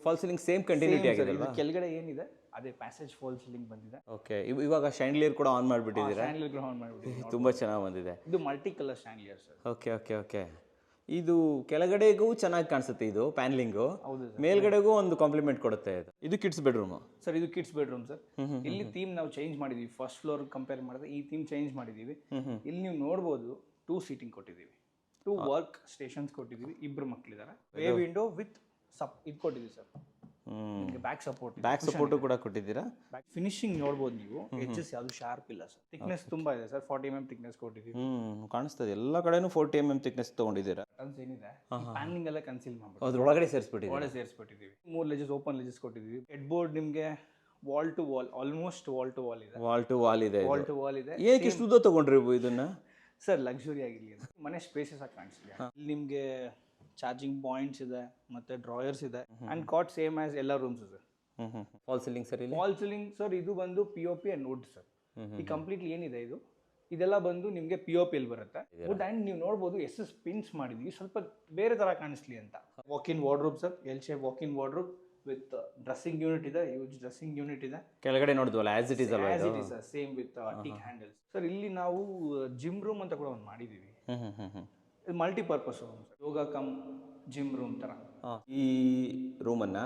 ಫಾಲ್ ಸೀಲಿಂಗ್ ಸೇಮ್ ಕಂಟಿನ್ಯೂಟಿ ಆಗಿದೆ ಅಲ್ವಾ? ಕೆಳಗಡೆ ಏನಿದೆ ಅದೇ ಪ್ಯಾಸೇಜ್ ಫಾಲ್ ಸೀಲಿಂಗ್ ಬಂದಿದೆ. ಓಕೆ, ಇವಾಗ ಶಾಂಡ್ಲಿಯರ್ ಕೂಡ ಆನ್ ಮಾಡಿಬಿಟ್ಟಿದ್ದೀರಾ? ಸ್ಟ್ಯಾಂಡ್ಲಿಯರ್ ಆನ್ ಮಾಡಿಬಿಟ್ಟಿದೆ. ತುಂಬ ಚೆನ್ನಾಗಿ ಬಂದಿದೆ. ಇದು multi colour chandelier sir. Okay okay okay. ಇದು ಕೆಳಗಡೆಗೂ ಚೆನ್ನಾಗಿ ಕಾಣಿಸುತ್ತೆ, ಇದು ಪ್ಯಾನ್ಲಿಂಗು. ಹೌದು ಮೇಲ್ಗಡೆಗೂ ಒಂದು ಕಾಂಪ್ಲಿಮೆಂಟ್ ಕೊಡುತ್ತೆ. ಇದು ಕಿಡ್ಸ್ ಬೆಡ್ರೂಮು ಸರ್. ಇದು ಕಿಡ್ಸ್ ಬೆಡ್ರೂಮ್ ಸರ್. ಇಲ್ಲಿ ಥೀಮ್ ನಾವು ಚೇಂಜ್ ಮಾಡಿದೀವಿ. ಫಸ್ಟ್ ಫ್ಲೋರ್ ಕಂಪೇರ್ ಮಾಡಿದ್ರೆ ಈ ಥೀಮ್ ಚೇಂಜ್ ಮಾಡಿದೀವಿ. ಇಲ್ಲಿ ನೀವು ನೋಡ್ಬೋದು 2 ಸೀಟಿಂಗ್ ಕೊಟ್ಟಿದ್ದೀವಿ, 2 ವರ್ಕ್ ಸ್ಟೇಷನ್ಸ್ ಕೊಟ್ಟಿದ್ದೀವಿ. ಇಬ್ರು ಮಕ್ಕಳಿದ್ದಾರೆ. ವೇ ವಿಂಡೋ ವಿತ್ ಇದು ಕೊಟ್ಟಿದ್ದೀವಿ ಸರ್. ನಿಮಗೆ ಬ್ಯಾಕ್ ಸಪೋರ್ಟ್, ಬ್ಯಾಕ್ ಸಪೋರ್ಟು ಕೂಡ ಕೊಟ್ಟಿದ್ದೀರಾ. ಬ್ಯಾಕ್ ಫಿನಿಶಿಂಗ್ ನೋಡ್ಬೋದು ನೀವು. ಎಡ್ಜಸ್ ಯಾವುದು ಶಾರ್ಪ್ ಇಲ್ಲ ಸರ್. ಥಿಕ್ನೆಸ್ ತುಂಬಾ ಇದೆ ಸರ್. 40 mm ಥಿಕ್ನೆಸ್ ಕೊಟ್ಟಿದ್ದೀವಿ. ಕಾಣಿಸ್ತದೆ ಎಲ್ಲ ಕಡೆನೂ 40 mm ಥಿಕ್ನೆಸ್ ತೊಗೊಂಡಿದ್ದೀರಾ. ಬಟನ್ಸ್ ಏನಿದೆ ಪ್ಯಾನಿಂಗ್ ಎಲ್ಲ ಕನ್ಸೀಲ್ ಮಾಡ್ಬಿಟ್ಟು ಅದ್ರೊಳಗಡೆ ಸೇರಿಸ್ಬಿಟ್ಟಿದ್ದೀರಾ. ಒಳಗೆ ಸೇರಿಸ್ಬಿಟ್ಟಿದ್ದೀವಿ. 3 ಲೆಜಸ್ ಓಪನ್ ಲೆಜಸ್ ಕೊಟ್ಟಿದ್ದೀವಿ. ಹೆಡ್ ಬೋರ್ಡ್ ನಿಮಗೆ wall to wall, almost wall to wall ಇದೆ. ವಾಲ್ ಟು ವಾಲ್ ಇದೆ. ವಾಲ್ ಟು ವಾಲ್ ಇದೆ. ಏಕೆ ಇಷ್ಟು ಉದ್ದ ತೊಗೊಂಡ್ರಿ ಇದನ್ನ? ಸರ್ ಲಕ್ಸುರಿ ಆಗಿರಲಿ ಅಂತ. ಮನೆ ಸ್ಪೇಸಸ್ ಆಗಿ ಕಾಣಿಸ್ಲಿ. ಇಲ್ಲಿ ನಿಮಗೆ ಚಾರ್ಜಿಂಗ್ ಪಾಯಿಂಟ್ಸ್ ಇದೆ, ಮತ್ತೆ ಡ್ರಾಯರ್ಸ್ ಇದೆ. ಅಂಡ್ ಕಾಟ್ ಸೇಮ್ ಆಸ್ ಎಲ್ಲ ರೂಮ್ಸ್ ಇದೆ. Fall ceiling sir. ಇಲ್ಲಿ ಫಾಲ್ ಸೀಲಿಂಗ್ ಸರ್ ಇದು ಬಂದು POP ಅಂಡ್ ವುಡ್ ಸರ್. ಈ ಕಂಪ್ಲೀಟ್ಲಿ ಏನಿದೆ ಇದೆಲ್ಲ ಬಂದು ನಿಮಗೆ POP ಅಲ್ಲಿ ಬರುತ್ತೆ. ವುಡ್ ಅಂಡ್ ನೀವು ನೋಡ್ಬೋದು SS ಪಿನ್ಸ್ ಮಾಡಿದ್ವಿ ಸ್ವಲ್ಪ ಬೇರೆ ತರ ಕಾಣಿಸ್ಲಿ ಅಂತ. Walk in wardrobe sir. L shape walk in wardrobe with dressing unit ಇದೆ. ಯೂಸ್ ಡ್ರೆಸ್ಸಿಂಗ್ ಯೂನಿಟ್ ಇದೆ. ಕೆಳಗಡೆ ನೋಡಿದ್ವಲ್ಲ ಆಸ್ ಇಟ್ ಇಸ್ ಅಲ್ವಾ ಇದು? Same with teak handles sir. ಇಲ್ಲಿ ನಾವು ಜಿಮ್ ರೂಮ್ ಅಂತ ಕೂಡ ಒಂದು ಮಾಡಿದೀವಿ. ಇದು multipurpose room sir. Yoga cum gym room ತರ. ಈ ರೂಮನ್ನ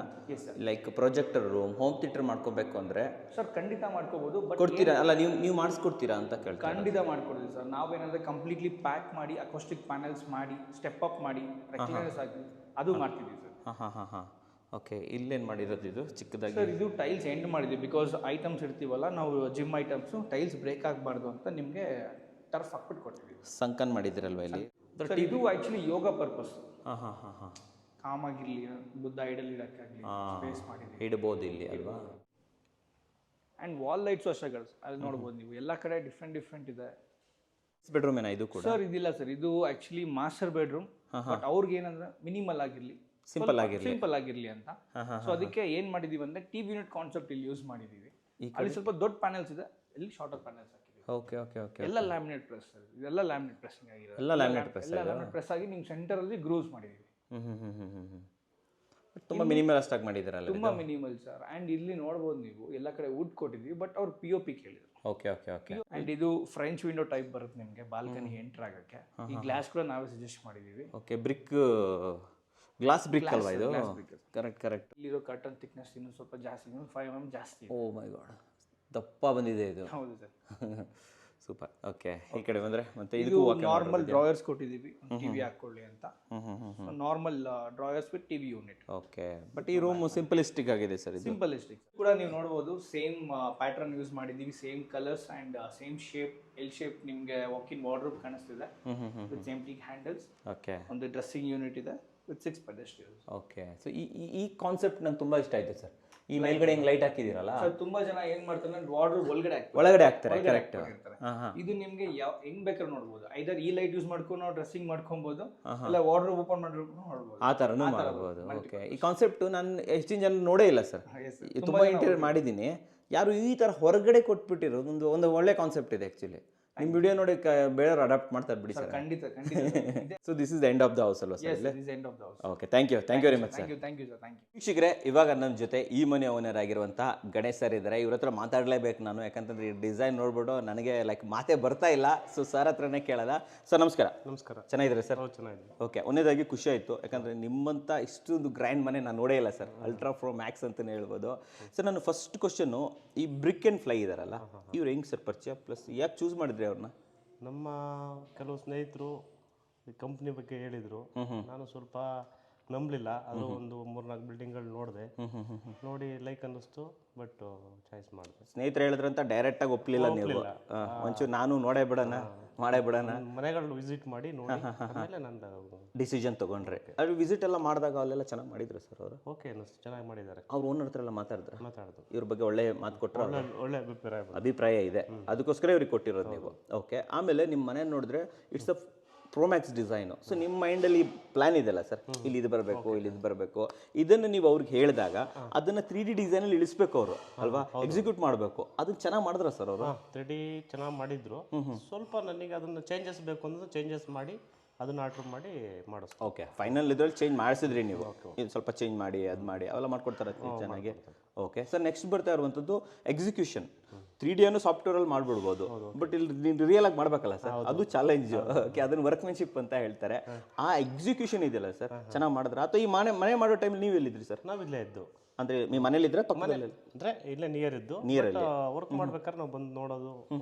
like projector room, home theatre ಮಾಡ್ಕೋಬೇಕು ಅಂದ್ರೆ ಸರ್ ಖಂಡಿತ ಮಾಡ್ಕೋಬಹುದು. ಬಟ್ ಕೊಡ್ತೀರಾ? ಅಲ್ಲ ನೀವು ಮಾಡಿಸ್ಕೊಡ್ತೀರಾ ಅಂತ ಕೇಳ್ತೀನಿ. ಖಂಡಿತ ಮಾಡ್ಕೊಡ್ತೀವಿ ಸರ್. ನಾವೇನಾದ್ರೆ ಕಂಪ್ಲೀಟ್ಲಿ ಪ್ಯಾಕ್ ಮಾಡಿ ಅಕೋಸ್ಟಿಕ್ ಪ್ಯಾನಲ್ಸ್ ಮಾಡಿ ಸ್ಟೆಪ್ ಅಪ್ ಮಾಡಿ ರೆಕ್ಲೈನರ್ಸ್ ಹಾಕಿ ಅದು ಮಾಡ್ತಿದ್ದೀವಿ ಸರ್. ಹಾಂ. ಓಕೆ, ಇಲ್ಲೇನು ಮಾಡಿರೋದು ಇದು ಚಿಕ್ಕದಾಗಿ? ಸರ್ ಇದು ಟೈಲ್ಸ್ ಎಂಡ್ ಮಾಡಿದ್ವಿ. ಬಿಕಾಸ್ ಐಟಮ್ಸ್ ಇರ್ತೀವಲ್ಲ ನಾವು ಜಿಮ್ ಐಟಮ್ಸು ಟೈಲ್ಸ್ ಬ್ರೇಕ್ ಆಗಬಾರ್ದು ಅಂತ ನಿಮಗೆ ಟರ್ಫ್ ಹಾಕ್ಬಿಟ್ಟು ಕೊಡ್ತೀವಿ. ಸಂಕನ್ ಮಾಡಿದ್ದೀರಲ್ವ ಇಲ್ಲಿ? ಸರ್ ಇದು ಆ್ಯಕ್ಚುಲಿ ಯೋಗ ಪರ್ಪಸ್. ಹಾಂ. ಕಾಮಾಗಿರ್ಲಿ, ಬುದ್ಧ ಐಡಲ್ ಇಡೋಕ್ಕಾಗಲಿ ಸ್ಪೇಸ್ ಮಾಡಿದ್ವಿ. ಇಡ್ಬೋದು ಇಲ್ಲಿ ಅಲ್ವಾ? ಆ್ಯಂಡ್ ವಾಲ್ ಲೈಟ್ಸು ಅಷ್ಟೇ ಅಲ್ಲಿ ನೋಡ್ಬೋದು ನೀವು. ಎಲ್ಲ ಕಡೆ ಡಿಫ್ರೆಂಟ್ ಇದೆ. ಬೆಡ್ರೂಮ್ ಏನಾ ಇದು ಕೂಡ? ಸರ್ ಇದಿಲ್ಲ ಸರ್. ಇದು ಆ್ಯಕ್ಚುಲಿ ಮಾಸ್ಟರ್ ಬೆಡ್ರೂಮ್. ಬಟ್ ಅವ್ರಿಗೆ ಏನಂದ್ರೆ ಮಿನಿಮಲ್ ಆಗಿರಲಿ, ಸಿಂಪಲ್ ಆಗಿರಲಿ ಅಂತ. ಸೊ ಅದಕ್ಕೆ ಏನ್ ಮಾಡಿದೀವಿ ಅಂದ್ರೆ ಟಿವಿ ಯೂನಿಟ್ ಕಾನ್ಸೆಪ್ಟ್ ಇಲ್ಲಿ ಯೂಸ್ ಮಾಡಿದೀವಿ. ಅಲ್ಲಿ ಸ್ವಲ್ಪ ದೊಡ್ಡ ಪ್ಯಾನಲ್ಸ್ ಇದೆ, ಇಲ್ಲಿ ಶಾರ್ಟರ್ ಪ್ಯಾನಲ್ಸ್ ಹಾಕಿದೀವಿ. ಓಕೆ. ಎಲ್ಲ ಲ್ಯಾಮಿನೇಟ್ ಪ್ರೆಸ್. ಇದೆಲ್ಲ ಲ್ಯಾಮಿನೇಟ್ ಪ್ರೆಸ್ಸಿಂಗ್ ಆಗಿರೋದು. ಎಲ್ಲ ಲ್ಯಾಮಿನೇಟ್ ಪ್ರೆಸ್ ಆಗಿ ನಿಮ್ ಸೆಂಟರ್ ಅಲ್ಲಿ ಗ್ರೂವ್ಸ್ ಮಾಡಿದೀವಿ. ತುಂಬಾ ಮಿನಿಮಲಿಸ್ಟ್ ಆಗಿ ಮಾಡಿದಾರಲ್ಲ? ತುಂಬಾ ಮಿನಿಮಲ್ ಸರ್. ಅಂಡ್ ಇಲ್ಲಿ ನೋಡ್ಬೋದು ನೀವು ಎಲ್ಲ ಕಡೆ ವುಡ್ ಕೊಟ್ಟಿದ್ವಿ. ಬಟ್ ಅವ್ರು POP ಕೇಳಿದ್ರು. ಓಕೆ. ಅಂಡ್ ಇದು ಫ್ರೆಂಚ್ ವಿಂಡೋ ಟೈಪ್ ಬರುತ್ತೆ ನಿಮಗೆ ಬಾಲ್ಕನಿ ಎಂಟರ್ ಆಗಕ್ಕೆ. ಈ ಗ್ಲಾಸ್ ಕೂಡ ನಾವೇ ಸಜೆಸ್ಟ್ ಮಾಡಿದೀವಿ. ಓಕೆ, ಗ್ಲಾಸ್ ಬ್ರಿಕ್ ಅಲ್ವಾ ಇದು? ಕರೆಕ್ಟ್. ಇಲ್ಲಿರೋ ಕರ್ಟನ್ ಥಿಕ್ನೆಸ್ ಇನ್ನೂ ಸ್ವಲ್ಪ ಜಾಸ್ತಿ, 5 mm ಜಾಸ್ತಿ. ಓ ಮೈ ಗಾಡ್, ದಪ್ಪ ಬಂದಿದೆ ಇದು. ಹೌದು ಸರ್. ಸೂಪರ್. ಓಕೆ, ಈ ಕಡೆ ಬಂದ್ರೆ ಮತ್ತೆ ಇದು ನಾರ್ಮಲ್ ಡ್ರಾಯರ್ಸ್ ಕೊಟ್ಟಿದ್ದೀವಿ ಟಿವಿ ಹಾಕೊಳ್ಳಿ ಅಂತ. Normal drawers with TV unit. Okay, but ಈ ರೂಮ್ ಸಿಂಪಲಿಸ್ಟಿಕ್ ಆಗಿದೆ ಸರ್. ಇದು ಸಿಂಪಲಿಸ್ಟಿಕ್ ಕೂಡ ನೀವು ನೋಡಬಹುದು. ಸೇಮ್ ಪ್ಯಾಟರ್ನ್ ಯೂಸ್ ಮಾಡಿದ್ದೀವಿ. Same colours and same shape. L shape ನಿಮಗೆ ವಾಕ್ ಇನ್ ವಾರ್ಡ್ರೋಬ್ ಕಾಣಿಸ್ತಿದೆ with same teak handles. Okay, ಒಂದು ಡ್ರೆಸ್ಸಿಂಗ್ ಯೂನಿಟ್ ಇದೆ ವಿತ್ 6 ಪೆಡೆಸ್ಟ್ರಿಯಲ್ಸ್. ಓಕೆ. ಸೊ ಈ ಕಾನ್ಸೆಪ್ಟ್ ನಂಗೆ ತುಂಬಾ ಇಷ್ಟ ಆಯ್ತು ಸರ್. ಈ ಮೇಲ್ಗಡೆ ಹಿಂಗ್ ಲೈಟ್ ಹಾಕಿದಿರಲ್ಲ ಸರ್, ತುಂಬಾ ಜನ ಏನ್ ಮಾಡ್ತಾರೆ ಅಂದ್ರೆ ವಾರ್ಡ್ರೋಬ್ ಒಳಗಡೆ ಹಾಕ್ತಾರೆ. ಕರೆಕ್ಟ್. ಇದು ನಿಮ್ಗೆ ಹೆಂಗ್ ಬೇಕಾದ್ರೂ ನೋಡ್ಬೋದು. ಐದರ್ ಈ ಲೈಟ್ ಯೂಸ್ ಮಾಡ್ಕೊಂಡು ನಾವು ಡ್ರೆಸ್ಸಿಂಗ್ ಮಾಡ್ಕೊಬಹುದು, ಇಲ್ಲ ವಾರ್ಡ್ರೋಬ್ ಓಪನ್ ಮಾಡ್ಕೊಂಡು ನೋಡ್ಬೋದು. ಆ ಥರನೂ ಮಾಡ್ಬೋದು. ಓಕೆ, ಈ ಕಾನ್ಸೆಪ್ಟ್ ನಾನು ಹೆಚ್ಚಿನ ಜನ ನೋಡೇ ಇಲ್ಲ ಸರ್. ತುಂಬಾ ಇಂಟೀರಿಯರ್ ಮಾಡಿದ್ದೀನಿ, ಯಾರು ಈ ಥರ ಹೊರಗಡೆ ಕೊಟ್ಬಿಟ್ಟಿರೋದು ಒಂದು ಒಳ್ಳೆ ಕಾನ್ಸೆಪ್ಟ್ ಇದೆ ಆ್ಯಕ್ಚುಲಿ. ನಿಮ್ಮ ವಿಡಿಯೋ ನೋಡಿ ಬೇರೆಯವ್ರು ಅಡಾಪ್ಟ್ ಮಾಡ್ತಾರೆ ಬಿಡಿ ಸರ್. ಖಂಡಿತ. So this is the end of the house ಅಲ್ವಾ sir? Okay, thank you very much sir. Thank you sir. ವೀಕ್ಷಕರೇ, ಇವಾಗ ನನ್ನ ಜೊತೆ ಈ ಮನೆ ಓನರ್ ಆಗಿರುವಂತಹ ಗಣೇಶ್ ಸರ್ ಇದ್ದಾರೆ. ಇವ್ರ ಹತ್ರ ಮಾತಾಡಲೇಬೇಕು ನಾನು, ಯಾಕಂತಂದ್ರೆ ಈ ಡಿಸೈನ್ ನೋಡ್ಬಿಟ್ಟು ನನಗೆ ಲೈಕ್ ಮಾತೇ ಬರ್ತಾ ಇಲ್ಲ. ಸೊ ಸರ್ ಹತ್ರನೇ ಕೇಳೋದ. ಸರ್ ನಮಸ್ಕಾರ. ನಮಸ್ಕಾರ. ಚೆನ್ನಾಗಿದ್ದಾರೆ ಸರ್? ಚೆನ್ನಾಗಿದೆ. ಓಕೆ, ಒಂದೇದಾಗಿ ಖುಷಿ ಆಯಿತು, ಯಾಕಂದರೆ ನಿಮ್ಮಂಥ ಇಷ್ಟೊಂದು ಗ್ರ್ಯಾಂಡ್ ಮನೆ ನಾನು ನೋಡೇ ಇಲ್ಲ ಸರ್. ಅಲ್ಟ್ರಾ ಪ್ರೋ ಮ್ಯಾಕ್ಸ್ ಅಂತಲೇ ಹೇಳ್ಬೋದು. ಸರ್ ನನ್ನ ಫಸ್ಟ್ ಕ್ವಶನ್ನು, ಈ ಬ್ರಿಕ್ ಆ್ಯಂಡ್ ಫ್ಲೈ ಇದಾರಲ್ಲ, ಇವ್ರು ಹೆಂಗೆ ಸರ್ ಪರಿಚಯ, ಪ್ಲಸ್ ಯಾಕೆ ಚೂಸ್ ಮಾಡಿದ್ರಿ ಅವ್ರನ್ನ? ನಮ್ಮ ಕೆಲವು ಸ್ನೇಹಿತರು ಈ ಕಂಪ್ನಿ ಬಗ್ಗೆ ಹೇಳಿದರು. ನಾನು ಸ್ವಲ್ಪ ನಂಬಲಿಲ್ಲ. ಅದು ಒಂದು 3-4 ಬಿಲ್ಡಿಂಗ್ಗಳು ನೋಡಿದೆ. ನೋಡಿ ಲೈಕ್ ಅನ್ನಿಸ್ತು, ಬಟ್ ಚಾಯ್ಸ್ ಮಾಡಿದೆ. ಸ್ನೇಹಿತರು ಹೇಳಿದ್ರಂತ ಡೈರೆಕ್ಟಾಗಿ ಒಪ್ಪಲಿಲ್ಲ ನೀವು? ಒಂಚೂರು ನಾನು ಮಾಡೇ ಬಿಡೋಣ ಮನೆಗಳು ವಿಸಿಟ್ ಮಾಡಿ ನೋಡಿ ಆಮೇಲೆ ನಂದು ಡಿಸಿಷನ್ ತೊಗೊಂಡ್ರೆ. ಅದು ವಿಸಿಟ್ ಎಲ್ಲ ಮಾಡಿದಾಗ ಅಲ್ಲೆಲ್ಲ ಚೆನ್ನಾಗಿ ಮಾಡಿದ್ರು ಸರ್ ಅವರು? ಓಕೆ ಅನ್ನಿಸ್ತು, ಚೆನ್ನಾಗಿ ಮಾಡಿದ್ದಾರೆ. ಅವ್ರು ಓನರ್ ಹತ್ರ ಎಲ್ಲ ಮಾತಾಡಿದ್ರು? ಇವ್ರ ಬಗ್ಗೆ ಒಳ್ಳೆ ಮಾತು ಕೊಟ್ಟರು, ಒಳ್ಳೆ ಅಭಿಪ್ರಾಯ ಇದೆ, ಅದಕ್ಕೋಸ್ಕರ ಇವ್ರಿಗೆ ಕೊಟ್ಟಿರೋದು ನೀವು. ಓಕೆ, ಆಮೇಲೆ ನಿಮ್ಮ ಮನೆ ನೋಡಿದ್ರೆ it's a Pro Max design. So ನಿಮ್ಮ ಮೈಂಡಲ್ಲಿ ಪ್ಲಾನ್ ಇದೆಯಲ್ಲ ಸರ್, ಇಲ್ಲಿ ಇದು ಬರಬೇಕು, ಇಲ್ಲಿ ಇದು ಬರಬೇಕು, ಇದನ್ನು ನೀವು ಅವ್ರಿಗೆ ಹೇಳಿದಾಗ ಅದನ್ನು 3D ಡಿಸೈನಲ್ಲಿ ಇಳಿಸ್ಬೇಕು ಅವರು ಅಲ್ವಾ, ಎಕ್ಸಿಕ್ಯೂಟ್ ಮಾಡಬೇಕು. ಅದನ್ನ ಚೆನ್ನಾಗಿ ಮಾಡಿದ್ರ ಸರ್ ಅವರು? 3D ಚೆನ್ನಾಗಿ ಮಾಡಿದ್ರು. ಸ್ವಲ್ಪ ನನಗೆ ಅದನ್ನು ಚೇಂಜಸ್ ಬೇಕು ಅಂದ್ರೆ ಚೇಂಜಸ್ ಮಾಡಿ ಅದನ್ನ ಆರ್ಡ್ರ್ ಮಾಡಿ ಮಾಡಿಸ್ತೀವಿ. ಓಕೆ, ಫೈನಲ್ ಇದ್ರಲ್ಲಿ ಚೇಂಜ್ ಮಾಡಿಸಿದ್ರಿ ನೀವು, ಇದು ಸ್ವಲ್ಪ ಚೇಂಜ್ ಮಾಡಿ ಅದು ಮಾಡಿ ಅವೆಲ್ಲ ಮಾಡ್ಕೊಡ್ತಾರೆ ಚೆನ್ನಾಗಿ. ಓಕೆ ಸರ್, ನೆಕ್ಸ್ಟ್ ಬರ್ತಾ ಇರುವಂಥದ್ದು ಎಕ್ಸಿಕ್ಯೂಷನ್. 3D ಅನ್ನು ಸಾಫ್ಟ್ವೇರಲ್ಲಿ ಮಾಡ್ಬಿಡ್ಬೋದು, ಬಟ್ ಇಲ್ಲಿ ರಿಯಲ್ ಆಗಿ ಮಾಡ್ಬೇಕಲ್ಲ ಸರ್, ಅದು ಚಾಲೆಂಜ್. ಓಕೆ, ಅದನ್ನ ವರ್ಕ್ಮೆನ್ಶಿಪ್ ಅಂತ ಹೇಳ್ತಾರೆ. ಆ ಎಕ್ಸಿಕ್ಯೂಷನ್ ಇದೆಯಲ್ಲ ಸರ್, ಚೆನ್ನಾಗಿ ಮಾಡಿದ್ರೆ ಅಥವಾ ಈ ಮನೆ ಮಾಡೋ ಟೈಮಲ್ಲಿ ನೀವು ಎಲ್ಲಿದ್ರಿ ಸರ್? ನಾವು ಇಲ್ಲೇ ಇದ್ದು, ಅಂದ್ರೆ ನಿಮ್ಮ ಮನೇಲಿದ್ರೆ ಪಕ್ಕದಲ್ಲಿ ಅಂದರೆ ಇಲ್ಲೇ ನಿಯರ್ ಇದ್ದು, ವರ್ಕ್ ಮಾಡ್ಬೇಕಾದ್ರೆ ನಾವು ಬಂದು ನೋಡೋದು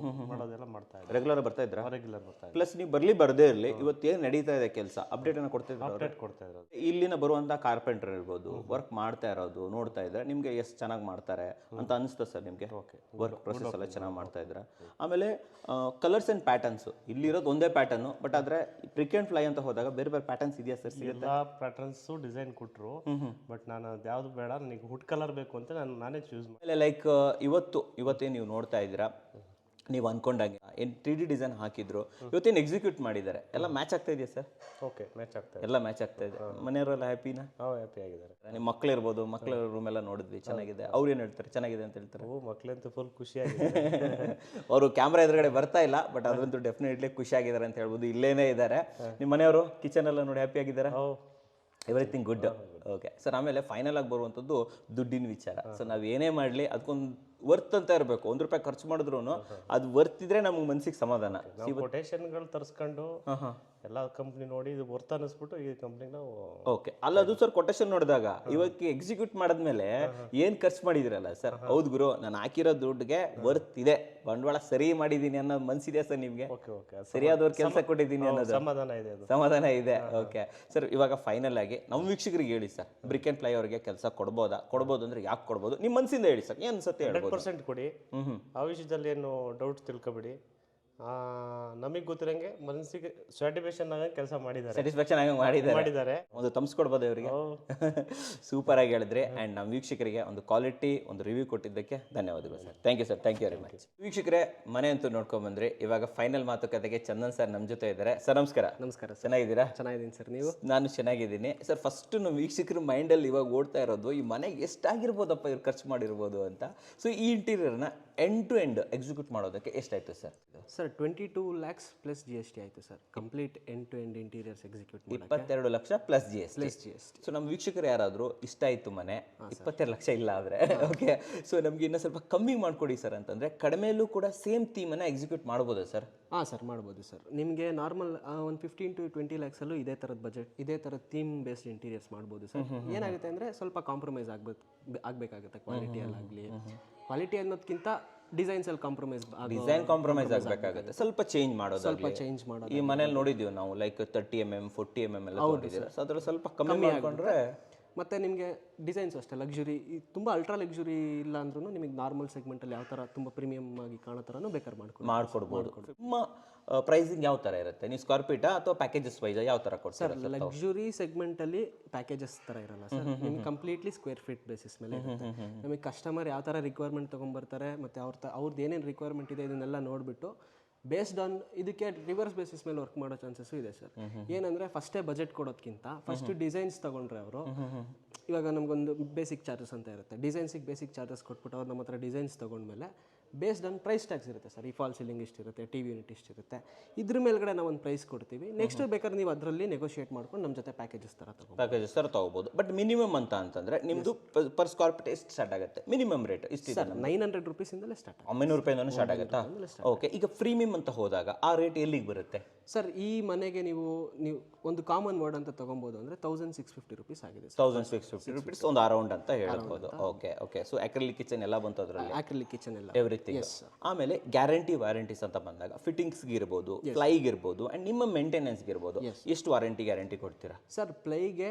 ಮಾಡೋದೆಲ್ಲ ಮಾಡ್ತಾ ಇದ್ವಿ. ರೆಗ್ಯುಲರ್ ಬರ್ತಾ ಇದ್ರ? ರೆಗ್ಯುಲರ್ ಬರ್ತಾ ಇದ್ವಿ. ಪ್ಲಸ್ ನೀವು ಬರದೇ ಇರಲಿ, ಇವತ್ತೇನು ನಡೀತಾ ಇದೆ ಕೆಲಸ ಅಪ್ಡೇಟ್ ಅನ್ನು ಕೊಡ್ತಾ ಇದ್ದಾರೆ. ಅಪ್ಡೇಟ್ ಕೊಡ್ತಾ ಇರೋದು. ಇಲ್ಲಿನ ಬರುವಂಥ ಕಾರ್ಪೆಂಟರ್ ಇರ್ಬೋದು, ವರ್ಕ್ ಮಾಡ್ತಾ ಇರೋದು ನೋಡ್ತಾ ಇದ್ರೆ ನಿಮಗೆ ಎಷ್ಟು ಚೆನ್ನಾಗಿ ಮಾಡ್ತಾರೆ ಅಂತ ಅನಿಸ್ತಾ ಸರ್ ನಿಮಗೆ? ವರ್ಕ್ ಪ್ರೊಸೆಸ್ ಎಲ್ಲ ಚೆನ್ನಾಗಿ ಮಾಡ್ತಾ ಇದ್ರೆ. ಆಮೇಲೆ ಕಲರ್ಸ್ ಆ್ಯಂಡ್ ಪ್ಯಾಟರ್ನ್ಸ್, ಇಲ್ಲಿರೋದು ಒಂದೇ ಪ್ಯಾಟರ್ನು, ಬಟ್ ಆದರೆ ಪ್ರಿಕ್ ಆ್ಯಂಡ್ ಫ್ಲೈ ಅಂತ ಹೋದಾಗ ಬೇರೆ ಬೇರೆ ಪ್ಯಾಟರ್ನ್ಸ್ ಇದೆಯಾ ಸರ್? ಸಿಗುತ್ತೆ. ಎಲ್ಲ ಪ್ಯಾಟರ್ನ್ಸು ಡಿಸೈನ್ ಕೊಟ್ಟರು, ಬಟ್ ನಾನು ಅದು ಯಾವುದು ಬೇಡ, ನನಗೆ ವುಡ್ ಕಲರ್ ಬೇಕು ಅಂತ ನಾನೇ ಚೂಸ್ ಮಾಡಿ. ಆಮೇಲೆ ಲೈಕ್ ಇವತ್ತೇ ನೀವು ನೋಡ್ತಾ ಇದ್ದೀರಾ, ನೀವು ಅನ್ಕೊಂಡಂಗೆ ಏನು 3D ಡಿಸೈನ್ ಹಾಕಿದ್ರು, ಇವತ್ತೇನು ಎಕ್ಸಿಕ್ಯೂಟ್ ಮಾಡಿದ್ದಾರೆ, ಎಲ್ಲ ಮ್ಯಾಚ್ ಆಗ್ತಾ ಇದೆಯಾ ಸರ್? ಓಕೆ, ಮ್ಯಾಚ್ ಆಗ್ತಾ ಇದೆ. ಎಲ್ಲ ಮ್ಯಾಚ್ ಆಗ್ತಾ ಇದೆ. ಮನೆಯವರೆಲ್ಲ ಹ್ಯಾಪಿನಾ? ಹ್ಯಾಪಿ ಆಗಿದ್ದಾರೆ. ನಿಮ್ಮ ಮಕ್ಕಳಿರ್ಬೋದು, ಮಕ್ಕಳ ರೂಮ್ ಎಲ್ಲ ನೋಡಿದ್ವಿ, ಚೆನ್ನಾಗಿದೆ. ಅವ್ರು ಏನು ಹೇಳ್ತಾರೆ? ಚೆನ್ನಾಗಿದೆ ಅಂತ ಹೇಳ್ತಾರೆ. ಮಕ್ಕಳಂತೂ ಫುಲ್ ಖುಷಿಯಾಗಿದೆ. ಅವರು ಕ್ಯಾಮ್ರಾ ಎದುರುಗಡೆ ಬರ್ತಾ ಇಲ್ಲ, ಬಟ್ ಅದಂತೂ ಡೆಫಿನೆಟ್ಲಿ ಖುಷಿಯಾಗಿದ್ದಾರೆ ಅಂತ ಹೇಳ್ಬೋದು. ಇಲ್ಲೇನೇ ಇದ್ದಾರೆ. ನಿಮ್ಮ ಮನೆಯವರು ಕಿಚನ್ ಎಲ್ಲ ನೋಡಿ ಹ್ಯಾಪಿ ಆಗಿದ್ದಾರೆ? Everything good. ಓಕೆ ಸರ್, ಆಮೇಲೆ ಫೈನಲ್ ಆಗಿ ಬರುವಂಥದ್ದು ದುಡ್ಡಿನ ವಿಚಾರ. ಸೊ ನಾವು ಏನೇ ಮಾಡಲಿ ಅದಕ್ಕೊಂದು ವರ್ತ್ ಅಂತ ಇರಬೇಕು. ₹1 ಖರ್ಚು ಮಾಡಿದ್ರು ಅದು ವರ್ತ್ ಇದ್ರೆ ನಮ್ಗೆ ಮನ್ಸಿಗೆ ಸಮಾಧಾನ. ಕೊಟೇಶನ್ಗಳು ತರಿಸ್ಕೊಂಡು ಎಲ್ಲ ಕಂಪ್ನಿ ನೋಡಿ ಇದು ವರ್ತ್ ಅನ್ನಿಸ್ಬಿಟ್ಟು ಈ ಕಂಪ್ನಿಗೆ ನಾವು. ಓಕೆ, ಅಲ್ಲ ಅದು ಸರ್ ಕೊಟೇಶನ್ ನೋಡಿದಾಗ ಇವಾಗ ಎಕ್ಸಿಕ್ಯೂಟ್ ಮಾಡಿದ್ಮೇಲೆ ಏನು ಖರ್ಚು ಮಾಡಿದಿರಲ್ಲ ಸರ್, ಹೌದು ಗುರು ನಾನು ಹಾಕಿರೋ ದುಡ್ಡಿಗೆ ವರ್ತ್ ಇದೆ, ಬಂಡವಾಳ ಸರಿ ಮಾಡಿದ್ದೀನಿ ಅನ್ನೋ ಮನ್ಸಿದೆ ಸರ್ ನಿಮಗೆ? ಸರಿಯಾದವ್ರ ಕೆಲಸ ಕೊಟ್ಟಿದ್ದೀನಿ ಅನ್ನೋದು ಸಮಾಧಾನ ಇದೆ. ಓಕೆ ಸರ್, ಇವಾಗ ಫೈನಲ್ ಆಗಿ ನಮ್ಮ ವೀಕ್ಷಕರಿಗೆ ಹೇಳಿ ಸರ್, ಬ್ರಿಕ್ ಆ್ಯಂಡ್ ಪ್ಲೈ ಅವ್ರಿಗೆ ಕೆಲಸ ಕೊಡ್ಬೋದು ಅಂದ್ರೆ ಯಾಕೆ ಕೊಡ್ಬೋದು? ನಿಮ್ಮ ಮನಸ್ಸಿಂದ ಹೇಳಿ ಸರ್, ಏನು ಅನ್ಸುತ್ತೆ? 100% ಕೊಡಿ. ಆ ವಿಷಯದಲ್ಲಿ ಏನು ಡೌಟ್ ತಿಳ್ಕೊಬೇಡಿ. ನಮಗೆ ಗೊತ್ತಿರಂಗೆ ಮನಸ್ಸಿಗೆ ಸ್ಯಾಟಿಸ್ಫ್ಯಾಕ್ಷನ್ ಆಗಂಗೆ ಕೆಲಸ ಮಾಡಿದ್ದಾರೆ, ಸ್ಯಾಟಿಸ್ಫ್ಯಾಕ್ಷನ್ ಆಗಿ ಮಾಡಿದ್ದಾರೆ. ಒಂದು ತಮ್ಸ್ ಕೊಡ್ಬೋದು ಇವರಿಗೆ. ಸೂಪರ್ ಆಗಿ ಹೇಳಿದ್ರೆ. ಆ್ಯಂಡ್ ನಮ್ಮ ವೀಕ್ಷಕರಿಗೆ ಒಂದು ಕ್ವಾಲಿಟಿ ಒಂದು ರಿವ್ಯೂ ಕೊಟ್ಟಿದ್ದಕ್ಕೆ ಧನ್ಯವಾದಗಳು ಸರ್. Thank you sir, thank you very much. ವೀಕ್ಷಕರೇ, ಮನೆ ಅಂತೂ ನೋಡ್ಕೊಂಡ್ಬಂದ್ರಿ. ಇವಾಗ ಫೈನಲ್ ಮಾತುಕತೆಗೆ ಚಂದನ್ ಸರ್ ನಮ್ಮ ಜೊತೆ ಇದ್ದಾರೆ. ಸರ್ ನಮಸ್ಕಾರ. ನಮಸ್ಕಾರ. ಚೆನ್ನಾಗಿದ್ದೀರಾ? ಚೆನ್ನಾಗಿದ್ದೀನಿ ಸರ್, ನೀವು? ನಾನು ಚೆನ್ನಾಗಿದ್ದೀನಿ ಸರ್. ಫಸ್ಟ್ ನಮ್ಮ ವೀಕ್ಷಕರ ಮೈಂಡಲ್ಲಿ ಇವಾಗ ಓಡ್ತಾ ಇರೋದು, ಈ ಮನೆಗೆ ಎಷ್ಟಾಗಿರ್ಬೋದಪ್ಪ ಇವ್ರು ಖರ್ಚು ಮಾಡಿರ್ಬೋದು ಅಂತ. ಸೊ ಈ ಇಂಟೀರಿಯರ್ನ ಎಂಡ್ ಟು ಎಂಡ್ ಎಕ್ಸಿಕ್ಯೂಟ್ ಮಾಡೋದಕ್ಕೆ ಎಷ್ಟಾಯ್ತು sir? Sir 22 lakhs plus GST ಆಯಿತು sir, complete end to end interiors execute ಮಾಡಿ. 22 ಲಕ್ಷ ಪ್ಲಸ್ GST. ಸೊ ನಮ್ಮ ವೀಕ್ಷಕರು ಯಾರಾದರೂ ಇಷ್ಟ ಆಯಿತು ಮನೆ, 22 ಲಕ್ಷ ಇಲ್ಲ ಆದರೆ ಓಕೆ, ಸೊ ನಮಗೆ ಇನ್ನೂ ಸ್ವಲ್ಪ ಕಮ್ಮಿ ಮಾಡಿಕೊಡಿ ಸರ್ ಅಂತಂದರೆ ಕಡಿಮೆಯಲ್ಲೂ ಕೂಡ ಸೇಮ್ ಥೀಮನ್ನು ಎಕ್ಸಿಕ್ಯೂಟ್ ಮಾಡ್ಬೋದಾ ಸರ್? ಹಾಂ ಸರ್, ಮಾಡ್ಬೋದು ಸರ್. ನಿಮಗೆ ನಾರ್ಮಲ್ ಒಂದು 15 to 20 lakhsಲ್ಲೂ ಇದೇ ಥರದ ಬಜೆಟ್, ಇದೇ ಥರದ ಥೀಮ್ ಬೇಸ್ಡ್ ಇಂಟೀರಿಯರ್ಸ್ ಮಾಡ್ಬೋದು ಸರ್. ಏನಾಗುತ್ತೆ ಅಂದರೆ ಸ್ವಲ್ಪ ಕಾಂಪ್ರಮೈಸ್ ಆಗಬೇಕಾಗುತ್ತೆ ಕ್ವಾಲಿಟಿಯಲ್ಲಾಗಲಿ. ಕ್ವಾಲಿಟಿ ಅನ್ನೋದಕ್ಕಿಂತ ಡಿಸೈನ್ಸಲ್ಲಿ ಕಾಂಪ್ರಮೈಸ್ ಆಗಬೇಕಾಗುತ್ತೆ, ಸ್ವಲ್ಪ ಚೇಂಜ್ ಮಾಡೋದು, ಸ್ವಲ್ಪ ಚೇಂಜ್ ಮಾಡೋದು. ಈ ಮನೇಲಿ ನೋಡಿದ್ದೀವಿ ನಾವು, ಲೈಕ್ 30 mm 40 mm ಎಲ್ಲ ನೋಡಿದ್ದೀವಿ. ಸೊ ಅದ್ರಲ್ಲಿ ಸ್ವಲ್ಪ ಕಮ್ಮಿ ಮಾಡಿಕೊಂಡ್ರೆ. ಮತ್ತು ನಿಮಗೆ ಡಿಸೈನ್ಸ್ ಅಷ್ಟೇ ಲಕ್ಸುರಿ, ತುಂಬ ಅಲ್ಟ್ರಾ ಲಕ್ಸುರಿ ಇಲ್ಲ ಅಂದ್ರೂ ನಿಮಗೆ ನಾರ್ಮಲ್ ಸೆಗ್ಮೆಂಟಲ್ಲಿ ಯಾವ ಥರ ತುಂಬ ಪ್ರೀಮಿಯಮ್ ಆಗಿ ಕಾಣೋ ಥರನೂ ಬೇಕಾದ್ರೆ ಮಾಡ್ಕೊಡ್ಬೋದು. ನಿಮ್ಮ ಪ್ರೈಸಿಂಗ್ ಯಾವ ಥರ ಇರುತ್ತೆ? ನೀವು ಸ್ಕ್ವೇರ್ ಫೀಟಾ ಅಥವಾ ಪ್ಯಾಕೇಜಸ್ ವೈಸ್ ಯಾವ ಥರ ಕೊಡ್ತಾರೆ ಸರ್? ಲಕ್ಸುರಿ ಸೆಗ್ಮೆಂಟಲ್ಲಿ ಪ್ಯಾಕೇಜಸ್ ಥರ ಇರಲ್ಲ ಸರ್, ನಿಮ್ಗೆ ಕಂಪ್ಲೀಟ್ಲಿ ಸ್ಕ್ವೇರ್ ಫೀಟ್ ಬೇಸಿಸ್ ಮೇಲೆ ಇರುತ್ತೆ. ನಮಗೆ ಕಸ್ಟಮರ್ ಯಾವ ಥರ ರಿಕ್ವೈರ್ಮೆಂಟ್ ತೊಗೊಂಬರ್ತಾರೆ ಮತ್ತು ಅವ್ರದ್ದು ಏನೇನು ರಿಕ್ವೈರ್ಮೆಂಟ್ ಇದೆ ಇದನ್ನೆಲ್ಲ ನೋಡಿಬಿಟ್ಟು ಬೇಸ್ಡ್ ಆನ್ ಇದಕ್ಕೆ ರಿವರ್ಸ್ ಬೇಸಿಸ್ ಮೇಲೆ ವರ್ಕ್ ಮಾಡೋ ಚಾನ್ಸಸ್ಸು ಇದೆ ಸರ್. ಏನಂದರೆ ಫಸ್ಟೇ ಬಜೆಟ್ ಕೊಡೋದಕ್ಕಿಂತ ಫಸ್ಟ್ ಡಿಸೈನ್ಸ್ ತೊಗೊಂಡ್ರೆ ಅವರು, ಇವಾಗ ನಮಗೊಂದು ಬೇಸಿಕ್ ಚಾರ್ಜಸ್ ಅಂತ ಇರುತ್ತೆ, ಡಿಸೈನ್ಸಿಗೆ ಬೇಸಿಕ್ ಚಾರ್ಜಸ್ ಕೊಟ್ಬಿಟ್ಟು ಅವ್ರು ನಮ್ಮ ಹತ್ರ ಡಿಸೈನ್ಸ್ ತೊಗೊಂಡ್ಮೇಲೆ ಬೇಸ್ಡ್ ಆನ್ ಪ್ರೈಸ್ ಟ್ಯಾಕ್ಸ್ ಇರುತ್ತೆ ಸರ್. ಈ ಫಾಲ್ ಸೀಲಿಂಗ್ ಇಷ್ಟಿರುತ್ತೆ, TV ಯೂನಿಟ್ ಇಷ್ಟಿರುತ್ತೆ, ಇದ್ರ ಮೇಲ್ಗಡೆ ನಾವು ಒಂದು ಪ್ರೈಸ್ ಕೊಡ್ತೀವಿ. ನೆಕ್ಸ್ಟ್ ಬೇಕಾದ್ರೆ ನೀವು ಅದರಲ್ಲಿ ನೆಗೋಷಿಯೇಟ್ ಮಾಡ್ಕೊಂಡು ನಮ್ಮ ಜೊತೆ ಪ್ಯಾಕೇಜಸ್ ಥರ ತೊಗೋಬೋದು. ಬಟ್ ಮಿನಿಮಮ್ ಅಂತಂದರೆ ನಿಮ್ಮದು ಪರ್ ಸ್ಕ್ವೇರ್ ಫೀಟ್ ಎಷ್ಟು ಸ್ಟಾರ್ಟ್ ಆಗುತ್ತೆ? ಮಿನಿಮಮ್ ರೇಟ್ ಇಷ್ಟು ಸರ್, 900 ರೂಪೀಸಿಂದಲೇ ಸ್ಟಾರ್ಟ್ ಆಗುತ್ತೆ. 900 ರೂಪಾಯಿಂದಲೂ ಸ್ಟಾರ್ಟ್ ಆಗುತ್ತಾ? ಓಕೆ, ಈಗ ಪ್ರೀಮಿಯಮ್ ಅಂತ ಹೋದಾಗ ಆ ರೇಟ್ ಎಲ್ಲಿಗೆ ಬರುತ್ತೆ ಸರ್? ಈ ಮನೆಗೆ ನೀವು ಒಂದು ಕಾಮನ್ ವರ್ಡ್ ಅಂತ ತೊಗೊಬೋದು ಅಂದರೆ 1650 ರೂಪೀಸ್ ಆಗಿದೆ. 1650 ರೂಪೀಸ್ ಒಂದು ಅರೌಂಡ್ ಅಂತ ಹೇಳ್ಬೋದು. ಓಕೆ. ಸೊ ಅಕ್ರಿಲಿಕ್ ಕಿಚನ್ ಎಲ್ಲ ಬಂತು ಅದರಲ್ಲಿ? ಅಕ್ರಿಲಿಕ್ ಕಿಚನ್ ಎಲ್ಲ, ಎವ್ರಿಥಿಂಗ್. ಆಮೇಲೆ ಗ್ಯಾರಂಟಿ ವಾರಂಟೀಸ್ ಅಂತ ಬಂದಾಗ ಫಿಟ್ಟಿಂಗ್ಸ್ಗೆ ಇರ್ಬೋದು, ಫ್ಲೈಗೆ ಇರ್ಬೋದು, ಆ್ಯಂಡ್ ನಿಮ್ಮ ಮೇಂಟೆನೆನ್ಸ್ಗೆ ಇರ್ಬೋದು, ಎಷ್ಟು ಗ್ಯಾರಂಟಿ ಕೊಡ್ತೀರಾ ಸರ್? ಪ್ಲೈಗೆ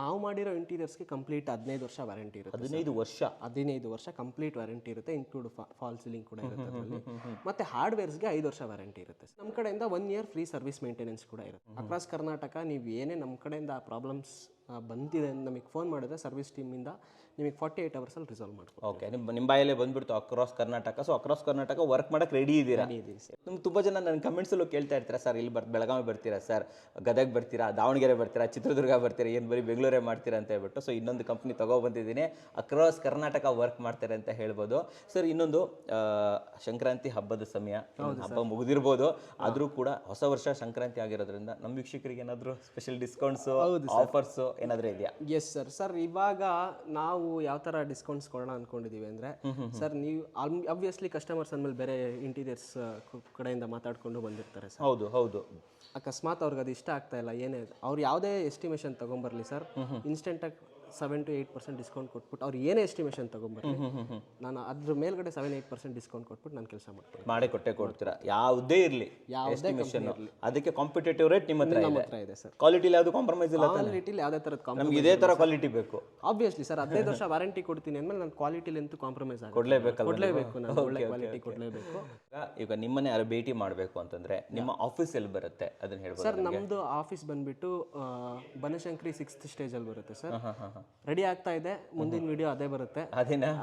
ನಾವು ಮಾಡಿರೋ ಇಂಟೀರಿಯರ್ಸ್ಗೆ ಕಂಪ್ಲೀಟ್ 15 ವರ್ಷ ವ್ಯಾರಂಟಿ ಇರುತ್ತೆ. 15 ವರ್ಷ ಕಂಪ್ಲೀಟ್ ವ್ಯಾರಂಟಿ ಇರುತ್ತೆ, ಇನ್ಕ್ಲೂಡ್ ಫಾಲ್ ಸೀಲಿಂಗ್ ಕೂಡ ಇರುತ್ತೆ ಅದರಲ್ಲಿ. ಮತ್ತೆ ಹಾರ್ಡ್ವೇರ್ಸ್ಗೆ 5 ವರ್ಷ ವ್ಯಾರಂಟಿ ಇರುತ್ತೆ. ನಮ್ಮ ಕಡೆಯಿಂದ 1 year ಫ್ರೀ ಸರ್ವಿಸ್ ಮೇಂಟೆನೆನ್ಸ್ ಕೂಡ ಇರುತ್ತೆ. ಅಕ್ರಾಸ್ ಕರ್ನಾಟಕ ನೀವು ಏನೇ ನಮ್ಮ ಕಡೆಯಿಂದ ಪ್ರಾಬ್ಲಮ್ಸ್ ಬಂದಿದೆ ನಮಗೆ ಫೋನ್ ಮಾಡಿದ್ರೆ ಸರ್ವಿಸ್ ಟೀಮಿಂದ ನಿಮಗೆ 48 ಅವರ್ಸಲ್ಲಿ ರಿಸಾಲ್ವ್ ಮಾಡ್ಕೊಡ್ತೀವಿ. ಓಕೆ, ನಿಮ್ಮ ಬಾಯಲ್ಲೇ ಬಂದ್ಬಿಡ್ತು across Karnataka. So across Karnataka work ಮಾಡಕ್ಕೆ ರೆಡಿ ಇದ್ದೀರಾ? ನಿಮ್ಗೆ ತುಂಬ ಜನ ನನ್ನ ಕಮೆಂಟ್ಸಲ್ಲೂ ಕೇಳ್ತಾ ಇರ್ತಾರೆ, ಸರ್ ಇಲ್ಲಿ ಬೆಳಗಾವಿ ಬರ್ತೀರಾ ಸರ್, ಗದಗ ಬರ್ತೀರಾ, ದಾವಣಗೆರೆ ಬರ್ತೀರಾ, ಚಿತ್ರದುರ್ಗ ಬರ್ತೀರಾ, ಏನು ಬರೀ ಬೆಂಗಳೂರೇ ಮಾಡ್ತೀರಾ ಅಂತ ಹೇಳ್ಬಿಟ್ಟು. ಸೊ ಇನ್ನೊಂದು ಕಂಪ್ನಿ ತೊಗೊಬಂದಿದ್ದೀನಿ, ಅಕ್ರಾಸ್ ಕರ್ನಾಟಕ ವರ್ಕ್ ಮಾಡ್ತಾರೆ ಅಂತ ಹೇಳ್ಬೋದು. ಸರ್ ಇನ್ನೊಂದು ಸಂಕ್ರಾಂತಿ ಹಬ್ಬದ ಸಮಯ, ಹಬ್ಬ ಮುಗಿದಿರ್ಬೋದು, ಆದರೂ ಕೂಡ ಹೊಸ ವರ್ಷ ಸಂಕ್ರಾಂತಿ ಆಗಿರೋದ್ರಿಂದ ನಮ್ಮ ವೀಕ್ಷಕರಿಗೆ ಏನಾದರೂ ಸ್ಪೆಷಲ್ ಡಿಸ್ಕೌಂಟ್ಸು, ಆಫರ್ಸು ಏನಾದರೂ ಇದೆಯಾ? Yes sir. ಸರ್ ಇವಾಗ ನಾವು ಯಾವ ಥರ ಡಿಸ್ಕೌಂಟ್ಸ್ ಕೊಡೋಣ ಅಂದ್ಕೊಂಡಿದ್ದೀವಿ ಅಂದರೆ, ಸರ್ ನೀವು ಆಬ್ವಿಯಸ್ಲಿ ಕಸ್ಟಮರ್ಸ್ ಅಂದಮೇಲೆ ಬೇರೆ ಇಂಟೀರಿಯರ್ಸ್ ಕಡೆಯಿಂದ ಮಾತಾಡ್ಕೊಂಡು ಬಂದಿರ್ತಾರೆ ಸರ್. ಹೌದು ಹೌದು. ಅಕಸ್ಮಾತ್ ಅವ್ರಿಗೆ ಅದು ಇಷ್ಟ ಆಗ್ತಾ ಇಲ್ಲ, ಏನೇ ಅವ್ರು ಯಾವುದೇ ಎಸ್ಟಿಮೇಷನ್ ತೊಗೊಂಬರಲಿ ಸರ್, ಇನ್ಸ್ಟೆಂಟಾಗಿ 7 to 8% ಡಿಸ್ಕೌಂಟ್ ಕೊಟ್ಬಿಟ್ಟು ಅವ್ರು ಏನೇ ಎಸ್ಟಿಮೇಷನ್ ತೊಗೊಂಬರಲಿ, ನಾನು ಅದ್ರ ಮೇಲ್ಗಡೆ 7-8% ಡಿಸ್ಕೌಂಟ್ ಕೊಟ್ಬಿಟ್ಟು ನಾನು ಕೆಲಸ ಮಾಡ್ತೀನಿ. ಮಾಡೇ ಕೊಟ್ಟೆ ಕೊಡ್ತೀರಾ, ಯಾವುದೇ ಇರಲಿ ಎಸ್ಟಿಮೇಷನ್. ಅದಕ್ಕೆ ಕಾಂಪಿಟೇಟಿವ್ ರೇಟ್ ನಿಮ್ಮ ಹತ್ರ ಇದೆ ಸರ್. ಕ್ವಾಲಿಟಿಲಿ ಯಾವುದು ಕಾಂಪ್ರಮೈಸ್ ಇಲ್ಲ. ಕ್ವಾಲಿಟಿಲಿ ಯಾವುದೇ ಥರದ ನಮ್ಗೆ ಇದೇ ಥರ ಕ್ವಾಲಿಟಿ ಬೇಕು. ಆಬ್ವಿಯಸ್ಲಿ ಸರ್, 15 ವರ್ಷ ವಾರಂಟಿ ಕೊಡ್ತೀನಿ ಅಂದಮೇಲೆ ನಾನು ಕ್ವಾಲಿಟಿಲಿ ಅಂತೂ ಕಾಂಪ್ರಮೈಸ್ ಕೊಡಲೇಬೇಕು, ನಾನು ಒಳ್ಳೆ ಕ್ವಾಲಿಟಿ ಕೊಡಲೇಬೇಕು. ಈಗ ನಿಮ್ಮನ್ನೇ ಯಾರು ಭೇಟಿ ಮಾಡಬೇಕು ಅಂತಂದ್ರೆ ನಿಮ್ಮ ಆಫೀಸ್ ಎಲ್ಲಿ ಬರುತ್ತೆ ಅದನ್ನ ಹೇಳ್ಬೋದು ಸರ್? ನಮ್ಮದು ಆಫೀಸ್ ಬಂದ್ಬಿಟ್ಟು ಬನಶಂಕರಿ 6th ಸ್ಟೇಜಲ್ಲಿ ಬರುತ್ತೆ ಸರ್. ರೆಡಿ ಆಗ್ತಾ ಇದೆ, ಮುಂದಿನ ವಿಡಿಯೋ ಅದೇ ಬರುತ್ತೆ.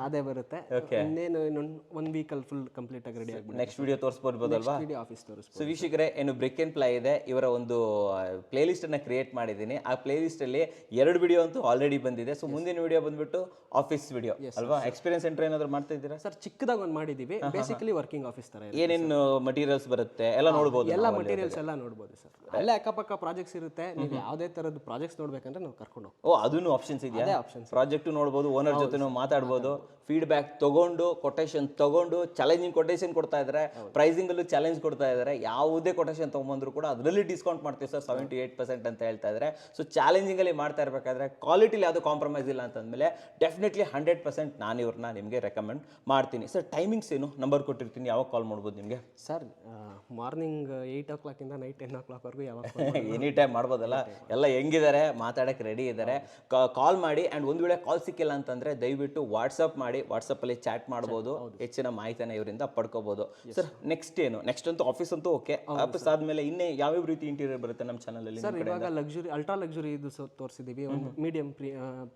ಅದೇ ಬರುತ್ತೆ. ಇನ್ನೇನು ಇನ್ನೊಂದು 1 ವೀಕಲ್ಲಿ ಫುಲ್ ಕಂಪ್ಲೀಟ್ ಆಗಿ ರೆಡಿ ಆಗ್ಬಿಡುತ್ತೆ. ನೆಕ್ಸ್ಟ್ ವಿಡಿಯೋ ತೋರಿಸ್ಬೋದಲ್ವಾ? ವಿಡಿಯೋ ಆಫೀಸ್ ತೋರಿಸ್ಬೋದು. ಸೊ ವೀಕ್ಷಕರೇ, ಏನು ಬ್ರಿಕ್ ಅಂಡ್ ಪ್ಲೈ ಇದೆ, ಇವರ ಒಂದು ಪ್ಲೇ ಲಿಸ್ಟ್ ಅನ್ನ ಕ್ರಿಯೇಟ್ ಮಾಡಿದ್ದೀನಿ. ಆ ಪ್ಲೇ ಲಿಸ್ಟ್ ಅಲ್ಲಿ 2 ವಿಡಿಯೋ ಅಂತೂ ಆಲ್ರೆಡಿ ಬಂದಿದೆ. ಸೊ ಮುಂದಿನ ವಿಡಿಯೋ ಬಂದ್ಬಿಟ್ಟು ಆಫೀಸ್ ವಿಡಿಯೋ ಅಲ್ವಾ? ಎಕ್ಸ್ಪೀರಿಯನ್ಸ್ ಸೆಂಟರ್ ಏನಾದ್ರು ಮಾಡ್ತಾ ಇದ್ದೀರಾ ಸರ್? ಚಿಕ್ಕದಾಗಿ ಒಂದು ಮಾಡಿದ್ದೀವಿ, ಬೇಸಿಕಲಿ ವರ್ಕಿಂಗ್ ಆಫೀಸ್ ತರ. ಏನೇನು ಮಟೀರಿಯಲ್ಸ್ ಬರುತ್ತೆ ಎಲ್ಲ ನೋಡ್ಬೋದು, ಎಲ್ಲ ಮಟೀರಿಯಲ್ಸ್ ಎಲ್ಲ ನೋಡ್ಬೋದು ಸರ್. ಅಲ್ಲೇ ಅಕ್ಕಪಕ್ಕ ಪ್ರಾಜೆಕ್ಟ್ಸ್ ಇರುತ್ತೆ, ನೀವು ಯಾವುದೇ ತರದ್ದು ಪ್ರಾಜೆಕ್ಟ್ಸ್ ನೋಡ್ಬೇಕಂದ್ರೆ ನಾವು ಕರ್ಕೊಂಡು ಹೋಗ್ತೀವಿ. ಓ, ಅದನ್ನು ಆಪ್ಷನ್ಸ್ ಇದೆಯಾ? ಪ್ರಾಜೆಕ್ಟ್ ನೋಡ್ಬೋದು, ಓನರ್ ಜೊತೆ ಮಾತಾಡ್ಬೋದು, ಫೀಡ್ಬ್ಯಾಕ್ ತಗೊಂಡು ಕೊಟೇಶನ್ ತಗೊಂಡು ಚಾಲೆಂಜಿಂಗ್ ಕೊಟೇಶನ್ ಕೊಡ್ತಾ ಇದ್ದಾರೆ, ಪ್ರೈಸಿಂಗ್ ಅಲ್ಲೂ ಚಾಲೆಂಜ್ ಕೊಡ್ತಾ ಇದ್ದಾರೆ. ಯಾವುದೇ ಕೊಟೇಶನ್ ತಗೊಂಡ್ಬಂದ್ರು ಕೂಡ ಅದರಲ್ಲಿ ಡಿಸ್ಕೌಂಟ್ ಮಾಡ್ತೀವಿ ಸರ್, 7-8% ಅಂತ ಹೇಳ್ತಾ ಇದ್ದಾರೆ. ಸೊ ಚಾಲೆಂಜಿಂಗ್ ಅಲ್ಲಿ ಮಾಡ್ತಾ ಇರಬೇಕಾದ್ರೆ ಕ್ವಾಲಿಟಿಲಿ ಯಾವುದೋ ಕಾಂಪ್ರಮೈಸ್ ಇಲ್ಲ ಅಂತಂದ್ಮೇಲೆ ಡೆಫಿನೆಟ್ಲಿ 100% ನಾನು ಇವ್ರನ್ನ ನಿಮಗೆ ರೆಕಮೆಂಡ್ ಮಾಡ್ತೀನಿ. ಸರ್ ಟೈಮಿಂಗ್ಸ್ ಏನು? ನಂಬರ್ ಕೊಟ್ಟಿರ್ತೀನಿ, ಯಾವಾಗ ಕಾಲ್ ಮಾಡ್ಬೋದು ನಿಮಗೆ? ಸರ್ ಮಾರ್ನಿಂಗ್ 8 o'clock ಇಂದ ನೈಟ್ 10 o'clock ವರೆಗೂ ಯಾವಾಗ ಎನಿ ಟೈಮ್ ಮಾಡ್ಬೋದಲ್ಲ? ಎಲ್ಲ ಹೆಂಗಿದ್ದಾರೆ, ಮಾತಾಡಕ್ಕೆ ರೆಡಿ ಇದ್ದಾರೆ, ಕಾಲ್ ಮಾಡಿ. ಆ್ಯಂಡ್ ಒಂದು ವೇಳೆ ಕಾಲ್ ಸಿಕ್ಕಿಲ್ಲ ಅಂತಂದರೆ ದಯವಿಟ್ಟು ವಾಟ್ಸಪ್ ಮಾಡಿ, ವಾಟ್ಸಪ್ಪಲ್ಲಿ ಚಾಟ್ ಮಾಡ್ಬೋದು, ಹೆಚ್ಚಿನ ಮಾಹಿತಿನ ಇವರಿಂದ ಪಡ್ಕೋಬೋದು. ಸರ್ ನೆಕ್ಸ್ಟ್ ಏನು? ನೆಕ್ಸ್ಟ್ ಅಂತೂ ಆಫೀಸ್ ಅಂತೂ ಓಕೆ, ಆಫೀಸ್ ಆದಮೇಲೆ ಇನ್ನೇ ಯಾವ್ಯಾವ ರೀತಿ ಇಂಟೀರಿಯರ್ ಬರುತ್ತೆ ನಮ್ಮ ಚಾನಲಲ್ಲಿ? ಸರ್ ಇವಾಗ ಲಕ್ಸುರಿ, ಅಲ್ಟ್ರಾ ಲಕ್ಸುರಿ ಇದು ತೋರಿಸಿದ್ದೀವಿ, ಒಂದು ಮೀಡಿಯಂ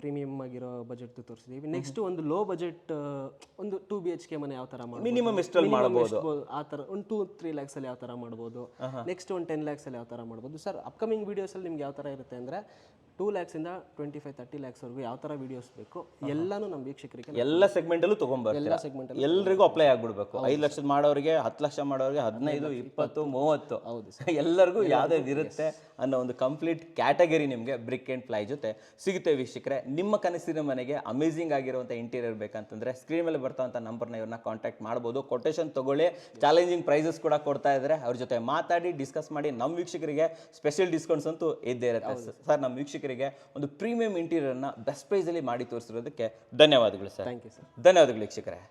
ಪ್ರೀಮಿಯಮ್ ಆಗಿರೋ ಬಜೆಟ್ ತೋರಿಸಿದ್ದೀವಿ. ನೆಕ್ಸ್ಟ್ ಒಂದು ಲೋ ಬಜೆಟ್, ಒಂದು 2 BHK ಮನೆ ಯಾವ ಥರ ಮಾಡ್ಬೋದು, ಮಿನಿಮಮ್ ಎಷ್ಟರಲ್ಲಿ ಮಾಡ್ಬೋದು ಆ ಥರ, ಒಂದು 2-3 lakhs ಅಲ್ಲಿ ಯಾವ ಥರ ಮಾಡ್ಬೋದು, ನೆಕ್ಸ್ಟ್ ಒಂದು 10 lakhs ಅಲ್ಲಿ ಯಾವ ಥರ ಮಾಡ್ಬೋದು. ಸರ್ ಅಪ್ಕಮಿಂಗ್ ವೀಡಿಯೋಸಲ್ಲಿ ನಿಮ್ಗೆ ಯಾವ ಥರ ಇರುತ್ತೆ ಅಂದರೆ 2 lakhs ಇಂದ 25-30 lakhs ವರೆಗೂ ಯಾವ ಥರ ವೀಡಿಯೋಸ್ ಬೇಕು ಎಲ್ಲಾನು ನಮ್ಮ ವೀಕ್ಷಕರಿಗೆ ಎಲ್ಲ ಸೆಗ್ಮೆಂಟಲ್ಲೂ ತೊಗೊಂಡ್ಬರ್ತೀರಾ? ಎಲ್ಲ ಸೆಗ್ಮೆಂಟ್ ಎಲ್ರಿಗೂ ಅಪ್ಲೈ ಆಗ್ಬಿಡ್ಬೇಕು. 5 ಲಕ್ಷದ ಮಾಡೋರಿಗೆ, 10 ಲಕ್ಷ ಮಾಡೋರಿಗೆ, 15, 20, 30, ಹೌದು ಎಲ್ಲರಿಗೂ ಯಾವ್ದು ಇರುತ್ತೆ ಅನ್ನೋ ಒಂದು ಕಂಪ್ಲೀಟ್ ಕ್ಯಾಟಗರಿ ನಿಮಗೆ ಬ್ರಿಕ್ ಅಂಡ್ ಪ್ಲೈ ಜೊತೆ ಸಿಗುತ್ತೆ. ವೀಕ್ಷಕರೇ, ನಿಮ್ಮ ಕನಸಿನ ಮನೆಗೆ ಅಮೇಜಿಂಗ್ ಆಗಿರುವಂಥ ಇಂಟೀರಿಯರ್ ಬೇಕಂತಂದ್ರೆ ಸ್ಕ್ರೀನ್ ಮೇಲೆ ಬರ್ತಾವಂಥ ನಂಬರ್ನ ಇವ್ರನ್ನ ಕಾಂಟ್ಯಾಕ್ಟ್ ಮಾಡ್ಬೋದು. ಕೊಟೇಶನ್ ತಗೊಳ್ಳಿ, ಚಾಲೆಂಜಿಂಗ್ ಪ್ರೈಸಸ್ ಕೂಡ ಕೊಡ್ತಾ ಇದ್ದಾರೆ. ಅವ್ರ ಜೊತೆ ಮಾತಾಡಿ ಡಿಸ್ಕಸ್ ಮಾಡಿ. ನಮ್ಮ ವೀಕ್ಷಕರಿಗೆ ಸ್ಪೆಷಲ್ ಡಿಸ್ಕೌಂಟ್ಸ್ ಅಂತೂ ಇದ್ದೇ ಇರುತ್ತೆ. ಸರ್ ನಮ್ಮ ವೀಕ್ಷಕರಿಗೆ ಒಂದು ಪ್ರೀಮಿಯಂ ಇಂಟೀರಿಯರ್ನ ಬೆಸ್ಟ್ ಪ್ರೈಸಲ್ಲಿ ಮಾಡಿ ತೋರಿಸಿರೋದಕ್ಕೆ ಧನ್ಯವಾದಗಳು ಸರ್. Thank you sir. ಧನ್ಯವಾದಗಳು ವೀಕ್ಷಕರೇ.